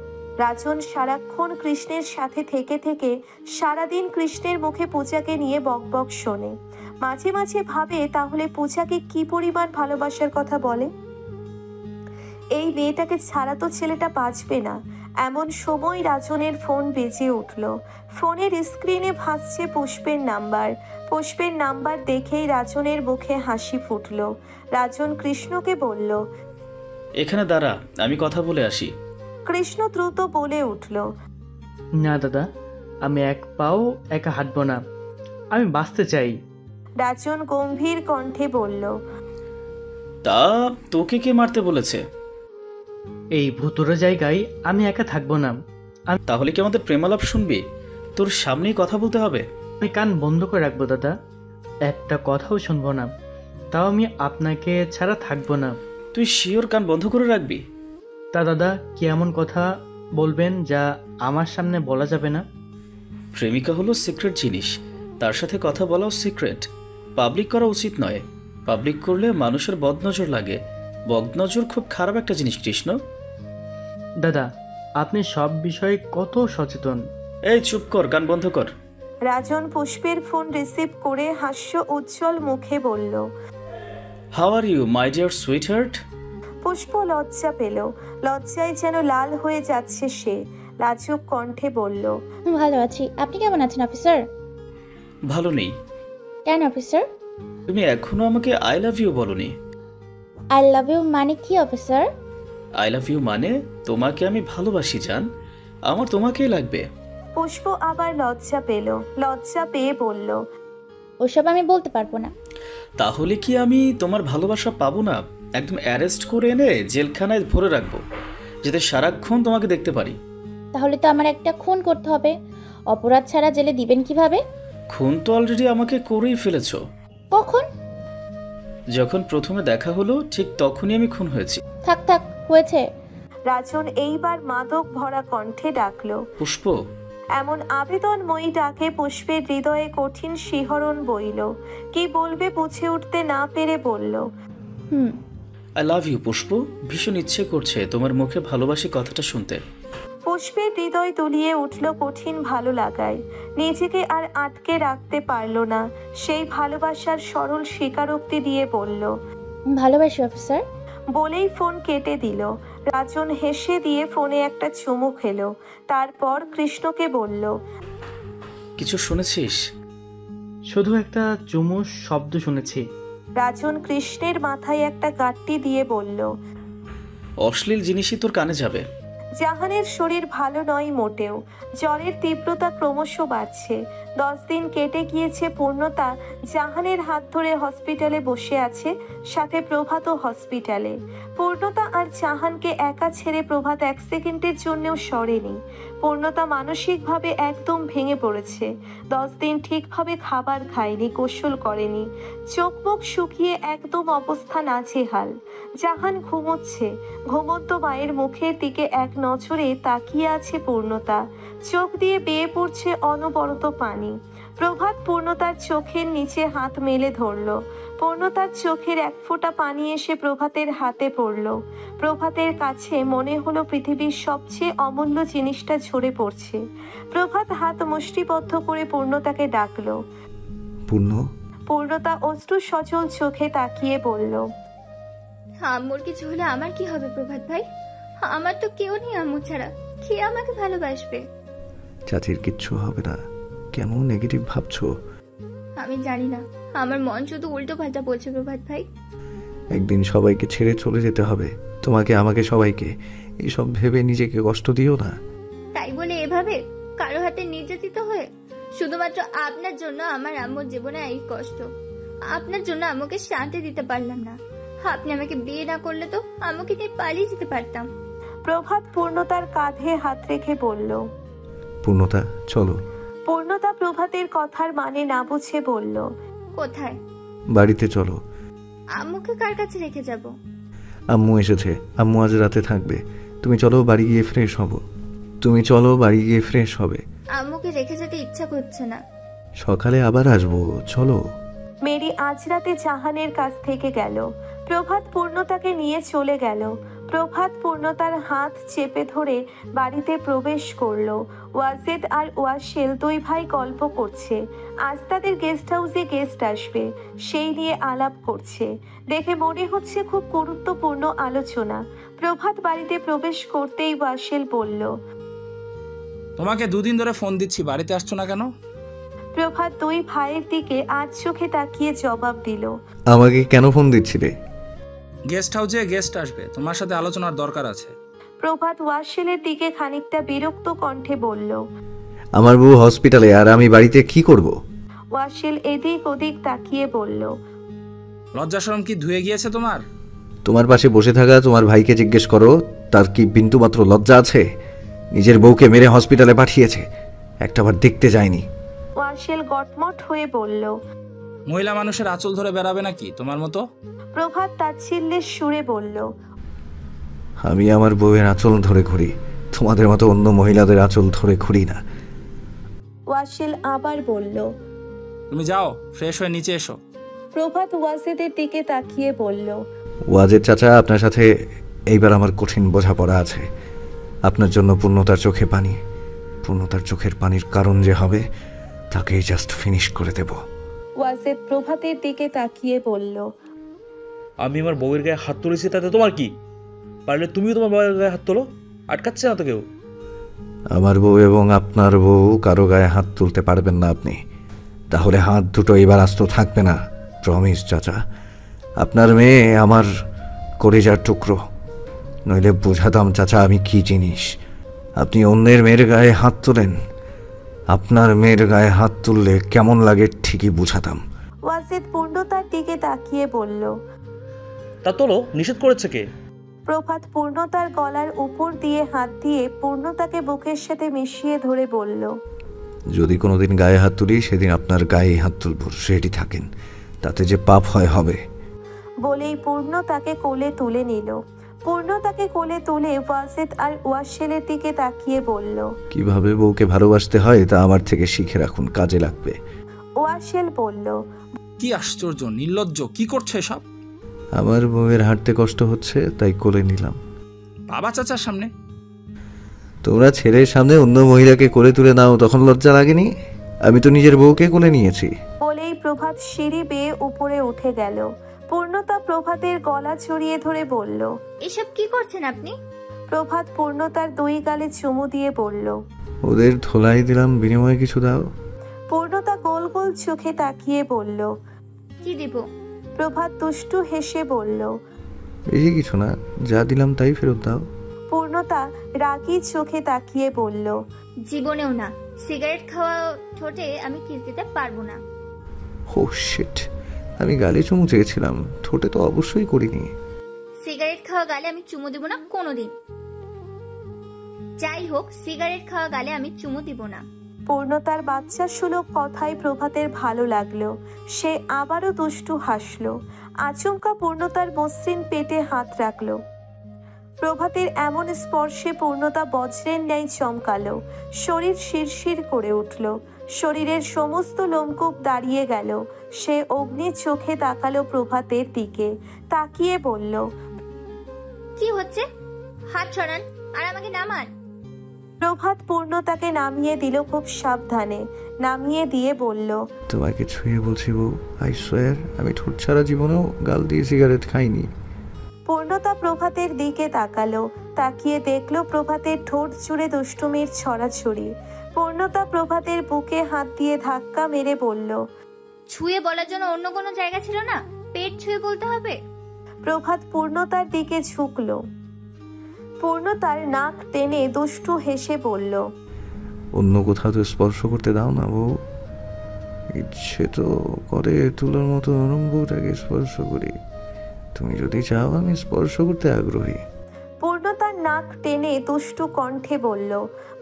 রাজন সারাক্ষণ কৃষ্ণের সাথে থেকে থেকে সারাদিন কৃষ্ণের মুখে পূজাকে নিয়ে বকবক শোনে। মাঝে মাঝে ভাবে তাহলে পূজাকে কি পরিমাণ ভালোবাসার কথা বলে। এই মেয়েটাকে ছাড়া তো ছেলেটা বাঁচবে না। এমন সময় রাজনের ফোন বেজে উঠল। ফোনের স্ক্রিনে ভাসছে পুষ্পের নাম্বার। পুষ্পের নাম্বার দেখেই রাজনের মুখে হাসি ফুটল। রাজন কৃষ্ণকে বলল, এখানে দাঁড়া, আমি কথা বলে আসি। কৃষ্ণ দ্রুত বলে উঠল, না দাদা, আমি এক পাও একা হাঁটবো না, আমি বাঁচতে চাই। রাজন গম্ভীর কণ্ঠে বলল, তা তোকে কে মারতে বলেছে? এই ভুতুড়ে জায়গায় আমি একা থাকবো না। তাহলে কি আমাদের প্রেমালাপ শুনবি? তোর সামনেই কথা বলতে হবে? আমি কান বন্ধ করে রাখবো দাদা, একটা কথাও শুনবো না। তাও আমি আপনাকে ছাড়া থাকবো না। তুই শিওর কান বন্ধ করে রাখবি? তা দাদা, কি এমন কথা বলবেন যা আমার সামনে বলা যাবে না? প্রেমিকা হলো সিক্রেট জিনিস, তার সাথে কথা বলাও সিক্রেট। পাবলিক করা উচিত নয়। পাবলিক করলে মানুষের বদনজর লাগে। বদনজর খুব খারাপ একটা জিনিস কৃষ্ণ। দাদা, আপনি সব বিষয়ে কত সচেতন। এই চুপ কর, কান বন্ধ কর। রাজন পুষ্পের ফোন রিসিভ করে হাস্য উজ্জ্বল মুখে বলল, how are you my dear sweetheart? Pushpa লজ্জা পেল। লজ্জায় যেন লাল হয়ে যাচ্ছে সে। লাজুক কণ্ঠে বলল, ভালো আছি। আপনি কেমন আছেন অফিসার? ভালো নেই। কেন অফিসার? তুমি এখনো আমাকে আই লাভ ইউ বলনি। আই লাভ ইউ মানে কি অফিসার? আই লাভ ইউ মানে তোমাকে আমি ভালোবাসি জান, আমার তোমাকেই লাগবে। পুষ্প আবার লজ্জা পেল। লজ্জা পেয়ে বলল, ওসব আমি বলতে পারবো না। তাহলে কি আমি তোমার ভালোবাসা পাবো না? একদম অ্যারেস্ট করে এনে জেলখানায় ভরে রাখবো, যাতে সারাক্ষণ তোমাকে দেখতে পারি। তাহলে তো আমার একটা খুন করতে হবে। অপরাধ ছাড়া জেলে দিবেন কিভাবে? খুন তো অলরেডি আমাকে করেই ফেলেছো। কখন? যখন প্রথমে দেখা হলো ঠিক তখনই আমি খুন হয়েছি। থাক থাক, হয়েছে। রাজন এইবার মাদক ভরা কণ্ঠে ডাকলো। পুষ্প। এমন আবেদনময়ী ডাকে পুষ্পের হৃদয়ে কঠিন শিহরণ বইল। কি বলবে বুঝে উঠতে না পেরে বলল, আই লাভ ইউ পুষ্প। ভীষণ ইচ্ছে করছে তোমার মুখে ভালোবাসি কথাটা শুনতে। পুষ্পের হৃদয় তুলিয়ে উঠল কঠিন ভালো লাগায়। নিজেকে আর আটকে রাখতে পারল না। সেই ভালোবাসার সরল স্বীকারোক্তি দিয়ে বলল, ভালোবাসি অফিসার। বলেই ফোন কেটে দিল। রাজন হেসে দিয়ে ফোনে একটা চুমু খেলো। তারপর কৃষ্ণকে বলল, কিছু শুনেছিস? শুধু একটা চুমুর শব্দ শুনেছি। রাজন কৃষ্ণের মাথায় একটা গাঁটটি দিয়ে বলল, অশ্লীল জিনিসই তোর কানে যাবে। জাহানের শরীর ভালো নয় মোটেও। জ্বরের তীব্রতা ক্রমশ বাড়ছে। 10 দিন কেটে গিয়েছে পূর্ণতা জাহানের হাত ধরে হসপিটালে বসে আছে, সাথে প্রভাতও হসপিটালে। পূর্ণতা আর জাহানকে একা ছেড়ে প্রভাত 1 সেকেন্ডের জন্যও সরেনি। পূর্ণতা মানসিকভাবে একদম ভেঙে পড়েছে। 10 দিন ঠিকভাবে খাবার খায়নি, গোসল করেনি। চোখ মুখ শুকিয়ে একদম অবস্থা নাজেহাল। জাহান ঘুমোচ্ছে। ঘুমন্ত মায়ের মুখের দিকে এক নজরে তাকিয়ে আছে পূর্ণতা। চোখ দিয়ে বেয়ে পড়ছে অনবরত পানি। প্রভাত পূর্ণতার চোখের নিচে হাত মেলে ধরল। পূর্ণতার চোখের এক ফোঁটা পানি এসে প্রভাতের হাতে পড়ল। প্রভাতের কাছে মনে হলো পৃথিবীর সবচেয়ে অমূল্য জিনিসটা ঝরে পড়ছে। প্রভাত হাত মুষ্টিবদ্ধ করে পূর্ণতাকে ডাকলো। পূর্ণতা অশ্রু সজল চোখে তাকিয়ে বলল, আম্মুর কিছু হলে আমার কি হবে প্রভাত ভাই? আমার তো কেউ নেই আম্মু ছাড়া। কে আমাকে ভালোবাসবে? চাচির কিচ্ছু হবে না, কেন নেগেটিভ ভাবছো? আমি জানি না, আমার মন শুধু উল্টো পাল্টা বলছে প্রভাত ভাই। একদিন সবাইকে ছেড়ে চলে যেতে হবে, তোমাকে, আমাকে, সবাইকে। এইসব ভেবে নিজেকে কষ্ট দিও না। তাই বলে এভাবে কারো হাতে নির্যাতিত হয়ে? শুধুমাত্র আপনার জন্য আমার আম্মুর জীবনে এই কষ্ট। আপনার জন্য আম্মুকে শান্তি দিতে পারলাম না। আপনি আমাকে বিয়ে না করলে তো আম্মুকে নিয়ে পালিয়ে যেতে পারতাম। প্রভাত পূর্ণতার কাঁধে হাত রেখে বলল, পূর্ণতা চলো। পূর্ণতা প্রভাতের কথার মানে না বুঝে বলল, কোথায়? বাড়িতে চলো। আম্মুকে কার কাছে রেখে যাব? আম্মু এসেছে, আম্মু আজ রাতে থাকবে। তুমি চলো, বাড়ি গিয়ে ফ্রেশ হব। তুমি চলো, বাড়ি গিয়ে ফ্রেশ হবে। আম্মুকে রেখে যেতে ইচ্ছা করছে না। সকালে আবার আসবো, চলো। মেরি আজ রাতে জাহানের কাছ থেকে গেল। প্রভাত পূর্ণতাকে নিয়ে চলে গেল। প্রভাত পূর্ণতার হাত চেপে ধরে বাড়িতে প্রবেশ করলো। ওয়াজেদ আর ওয়াসিল 2 ভাই গল্প করছে। আজ তাদের গেস্ট হাউসে গেস্ট আসবে, সেই নিয়ে আলাপ করছে। দেখে মনে হচ্ছে খুব গুরুত্বপূর্ণ আলোচনা। প্রভাত বাড়িতে প্রবেশ করতেই ওয়াসিল বলল, তোমাকে 2 দিন ধরে ফোন দিচ্ছি, বাড়িতে আসছো না কেন? প্রভাত 2 ভাইয়ের দিকে আজ চোখে তাকিয়ে জবাব দিল, আমাকে কেন ফোন দিচ্ছিলে? গেস্ট হাউসে গেস্ট আসবে, তোমার সাথে আলোচনার দরকার আছে। প্রভাত ওয়াসিলের দিকে খানিকটা বিরক্ত কণ্ঠে বলল, আমার বউ হসপিটালে, আর আমি বাড়িতে কি করব? ওয়াসিল এদিক ওদিক তাকিয়ে বলল, লজ্জা শরম কি ধুয়ে গিয়েছে তোমার? তোমার পাশে বসে থাকা তোমার ভাইকে জিজ্ঞেস করো, তার কি বিন্দুমাত্র লজ্জা আছে? নিজের বউকে মেরে হসপিটালে পাঠিয়েছে, একটাবার দেখতে যায়নি। ওয়াসিল গটমট হয়ে বলল, মহিলা মানুষের আঁচল ধরে বেড়াবে নাকি তোমার মতো? প্রভাত তাচ্ছিল্যের সুরে বলল, আমি আমার বউয়ের আঁচল ধরে ঘুরি, তোমাদের মতো অন্য মহিলাদের আঁচল ধরে ঘুরি না। ওয়াসিল আবার বলল, তুমি যাও, ফ্রেশ হয়ে নিচে এসো। প্রভাত ওয়াজেদের দিকে তাকিয়ে বলল, ওয়াজেদ চাচা, আপনার সাথে এইবার আমার কঠিন বোঝাপড়া আছে। আপনার জন্য পূর্ণতার চোখে পানি, পূর্ণতার চোখের পানির কারণ যে হবে তাকেই জাস্ট ফিনিশ করে দেব। ওয়াজেদ প্রভাতের দিকে তাকিয়ে বলল, আমি আমার বউয়ের গায়ে হাত তুলেছি, তাতে তোমার কি? পারলে তুমিও তোমার বউয়ের গায়ে হাত তোলো, আটকাচ্ছে না তো কেউ। আমার বউ এবং আপনার বউ কারো গায়ে হাত তুলতে পারবেন না আপনি। তাহলে হাত দুটো এবার আস্ত থাকবে না, প্রমিস চাচা। আপনার মেয়ে আমার কলিজার টুকরো, নইলে বোঝাতাম চাচা আমি কি জিনিস। আপনি অন্যের মেয়ের গায়ে হাত তোলেন, আপনার মেয়ের গায়ে হাত তুললে কেমন লাগে ঠিকই বুঝাতাম। ওয়াজেদ পূর্ণতার দিকে তাকিয়ে বলল, তা তোলো, নিষেধ করেছে কে? প্রভাত পূর্ণতার গলার উপর দিয়ে হাত দিয়ে পূর্ণতাকে বুকের সাথে মিশিয়ে ধরে বলল, যদি কোনোদিন গায়ে হাত তুলি সেদিন আপনার গায়ে হাত তুলব, রেডি থাকেন, তাতে যে পাপ হয় হবে। বলেই পূর্ণ তাকে কোলে তুলে নিল। পূর্ণ তাকে কোলে তুলে ওয়াজেদ আর ওয়াসেলের দিকে তাকিয়ে বলল, কিভাবে বউকে ভালোবাসতে হয় তা আমার থেকে শিখে রাখুন, কাজে লাগবে। ওয়াসেল বলল, কি আশ্চর্য, নির্লজ্জ, কি করছো এসব? আমার বউয়ের হাঁটতে কষ্ট হচ্ছে তাই কোলে নিলাম। বাবা চাচার সামনে? তোমরা ছেলের সামনে অন্য মহিলাকে কোলে তুলে নাও, তখন লজ্জা লাগেনি? আমি তো নিজের বউকে কোলে নিয়েছি। বলেই প্রভাত সিঁড়ি বেয়ে উপরে উঠে গেল। পূর্ণতা প্রভাতের গলা জড়িয়ে ধরে বলল, এসব কি করছেন আপনি? প্রভাত পূর্ণতার দুই গালে চুমু দিয়ে বলল, ওদের ধোলাই দিলাম, বিনিময়ে কিছু দাও। পূর্ণতা গোল গোল চোখে তাকিয়ে বলল, কি দিব? প্রভাত দুষ্টু হেসে বলল, বেশি কিছু না, যা দিলাম তাই ফেরত দাও। পূর্ণতা রাগী চোখে তাকিয়ে বলল, জীবনেও না। সিগারেট খাওয়া ঠোঁটে আমি কিস দিতে পারবো না। ও শিট, আমি গালে চুমু চেয়েছিলাম, ঠোঁটে তো অবশ্যই করিনি। সিগারেট খাওয়া গালে আমি চুমু দিব না কোনোদিন। যাই হোক, সিগারেট খাওয়া গালে আমি চুমু দিব না। পূর্ণতার বাচ্চা সুলভ কথায় প্রভাতের ভালো লাগলো। সে আবারও দুষ্টু হাসলো। আচমকা পূর্ণতার মসৃণ পেটে হাত রাখলো। প্রভাতের এমন স্পর্শে পূর্ণতা বজ্রের ন্যায় চমকালো। শরীর শিরশির করে উঠল। শরীরের সমস্ত লোমকূপ দাঁড়িয়ে গেল। সে অগ্নি চোখে তাকালো প্রভাতের দিকে, তাকিয়ে বলল, কি হচ্ছে? হাত ছড়ান আর আমাকে নামান। প্রভাত পূর্ণতাকে নামিয়ে দিল খুব সাবধানে। নামিয়ে দিয়ে বলল, তোমাকে ছুঁয়ে বলছি বউ, আই সোয়ার আমি ঠোঁট ছাড়া জীবনেও গাল দিয়ে সিগারেট খাইনি। পূর্ণতা প্রভাতের দিকে তাকালো। তাকিয়ে দেখলো প্রভাতের ঠোঁট জুড়ে দুষ্টুমির ছড়াছড়ি। পূর্ণতা প্রভাতের বুকে হাত দিয়ে ধাক্কা মেরে বলল, ছুঁয়ে বলার জন্য অন্য কোনো জায়গা ছিল না? পেট ছুঁয়ে বলতে হবে? প্রভাত পূর্ণতার দিকে ঝুঁকলো। পূর্ণতার নাক টেনে দুষ্টু হেসে বলল, অন্য কোথাও তো স্পর্শ করতে দাও না বউ। ইচ্ছে তো করে তুলোর মতো নরম বউটাকে স্পর্শ করি। তুমি যদি চাও আমি স্পর্শ করতে আগ্রহী। পূর্ণতার নাক টেনে দুষ্টু কণ্ঠে বলল।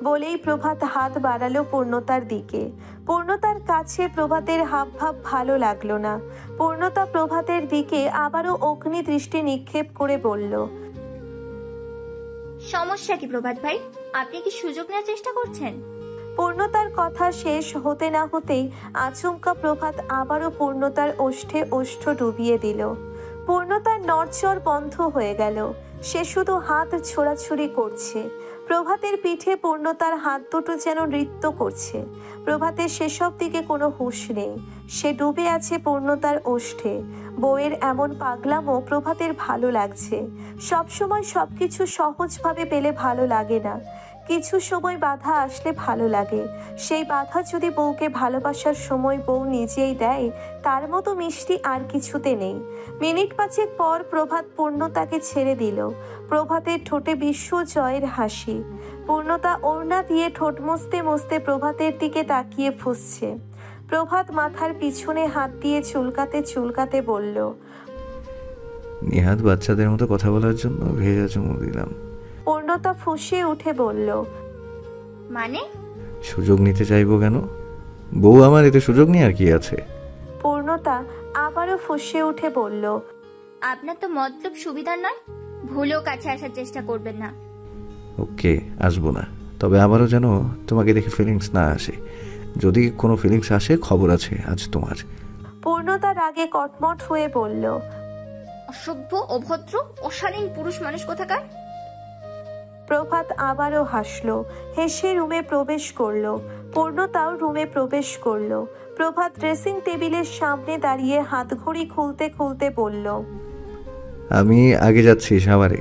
বলেই প্রভাত হাত বাড়ালো পূর্ণতার দিকে। পূর্ণতার কাছে প্রভাতের হাবভাব ভালো লাগলো না। পূর্ণতা প্রভাতের দিকে আবারও অগ্নি দৃষ্টি নিক্ষেপ করে বলল, সমস্যা কি প্রভাত ভাই? আপনি কি সুযোগ নেওয়ার চেষ্টা করছেন? পূর্ণতার কথা শেষ হতে না হতেই আচমকা প্রভাত আবারও পূর্ণতার ওষ্ঠে ওষ্ঠ ডুবিয়ে দিল। পূর্ণতার নড়চড় বন্ধ হয়ে গেল। সে শুধু হাত ছোড়াছুড়ি করছে। প্রভাতের পিঠে পূর্ণতার হাত দুটো যেন নৃত্য করছে। প্রভাতের সেসব দিকে কোনো হুঁশ নেই। সে ডুবে আছে পূর্ণতার ওষ্ঠে। বউয়ের এমন পাগলামো প্রভাতের ভালো লাগছে। সবসময় সবকিছু সহজভাবে পেলে ভালো লাগে না। কিছু সময় বাধা আসলে ভালো লাগে। সেই বাধা যদি বউকে ভালোবাসার সময় বউ নিজেই দেয়, তার মতো মিষ্টি আর কিছুতে নেই। মিনিট পাঁচেক পর প্রভাত পূর্ণতাকে ছেড়ে দিল। প্রভাতের ঠোঁটে বিশ্ব জয়ের হাসি। পূর্ণতা ওড়না দিয়ে ঠোঁট মুছতে মুছতে প্রভাতের দিকে তাকিয়ে ফুঁসছে। প্রভাত মাথার পিছনে হাত দিয়ে চুলকাতে চুলকাতে বলল, নিহাত বাচ্চাদের মতো কথা বলার জন্য ভেজা চুমু দিলাম। পূর্ণতা ফুঁসে উঠে বলল, মানে? সুযোগ নিতে চাইবো কেন? বউ আমার, এতে সুযোগ নিয়ে আর কি আছে? পূর্ণতা আবারও ফুঁসে উঠে বলল, আপনার তো মতলব সুবিধার নয়। ভুলেও কাছে আসার চেষ্টা করবেন না। ওকে, আসবো না। তবে আবারও যেন তোমাকে দেখে ফিলিংস না আসে। যদি কোনো ফিলিংস আসে খবর আছে আজ তোমার। পূর্ণতা রাগে কটমট হয়ে বলল, অসভ্য, অভদ্র, অশালীন পুরুষ মানুষ কোথাকার। প্রভাত আবারও হাসলো। হেসে রুমে প্রবেশ করলো। পূর্ণতাও রুমে প্রবেশ করলো। প্রভাত ড্রেসিং টেবিলের সামনে দাঁড়িয়ে হাতঘড়ি খুলতে খুলতে বলল, আমি আগে যাচ্ছি সাভারে,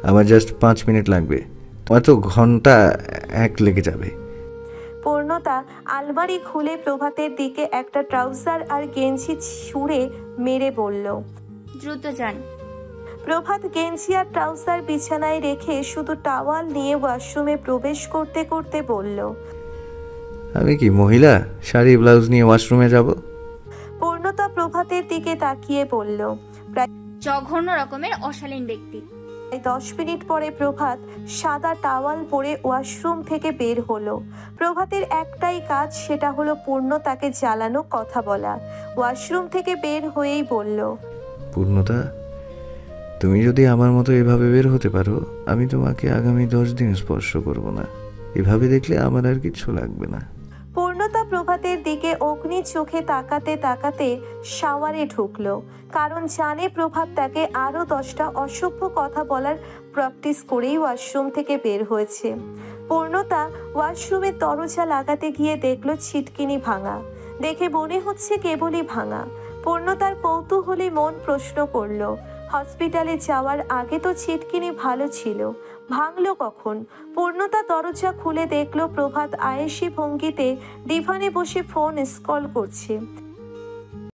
আমার জাস্ট 5 মিনিট লাগবে। তোমার তো ঘন্টা 1 লেগে যাবে। পূর্ণতা আলমারি খুলে প্রভাতের দিকে একটা ট্রাউজার আর গেঞ্জি ছুঁড়ে মেরে বলল, দ্রুত যান। প্রভাত গেঞ্জি আর ট্রাউজার বিছানায় রেখে শুধু টাওয়াল নিয়ে ওয়াশরুমে প্রবেশ করতে করতে বলল, আমি কি মহিলা শাড়ি ব্লাউজ নিয়ে ওয়াশরুমে যাব? পূর্ণতা প্রভাতের দিকে তাকিয়ে বলল, প্রায় জঘন্য রকমের অশালীন ব্যক্তি। 10 মিনিট পরে প্রভাত সাদা টাওয়াল পরে ওয়াশরুম থেকে বের হলো। প্রভাতের একটাই কাজ, সেটা হলো পূর্ণতাকে জ্বালানো কথা বলা। ওয়াশরুম থেকে বের হয়েই বলল, পূর্ণতা, তুমি যদি আমার মতো এভাবে বের হতে পারো, আমি তোমাকে আগামী 10 দিন স্পর্শ করব না। এভাবে দেখলে আমার আর কিচ্ছু লাগবে না। পূর্ণতা প্রভাতের দিকে অগ্নি চোখে তাকাতে তাকাতে শাওয়ারে ঢুকলো, কারণ জানে প্রভাত তাকে আরও 10টা অসভ্য কথা বলার প্র্যাকটিস করেই ওয়াশরুম থেকে বের হয়েছে। পূর্ণতা ওয়াশরুমের দরজা লাগাতে গিয়ে দেখলো ছিটকিনি ভাঙা। দেখে মনে হচ্ছে কেবলই ভাঙা। পূর্ণতার কৌতূহলী মন প্রশ্ন করলো, হসপিটালে যাওয়ার আগে তো ছিটকিনি ভালো ছিল, ভাঙলো কখন? পূর্ণতা দরজা খুলে দেখলো প্রভাত আয়েশি ভঙ্গিতে ডিভানে বসে ফোন স্ক্রল করছে।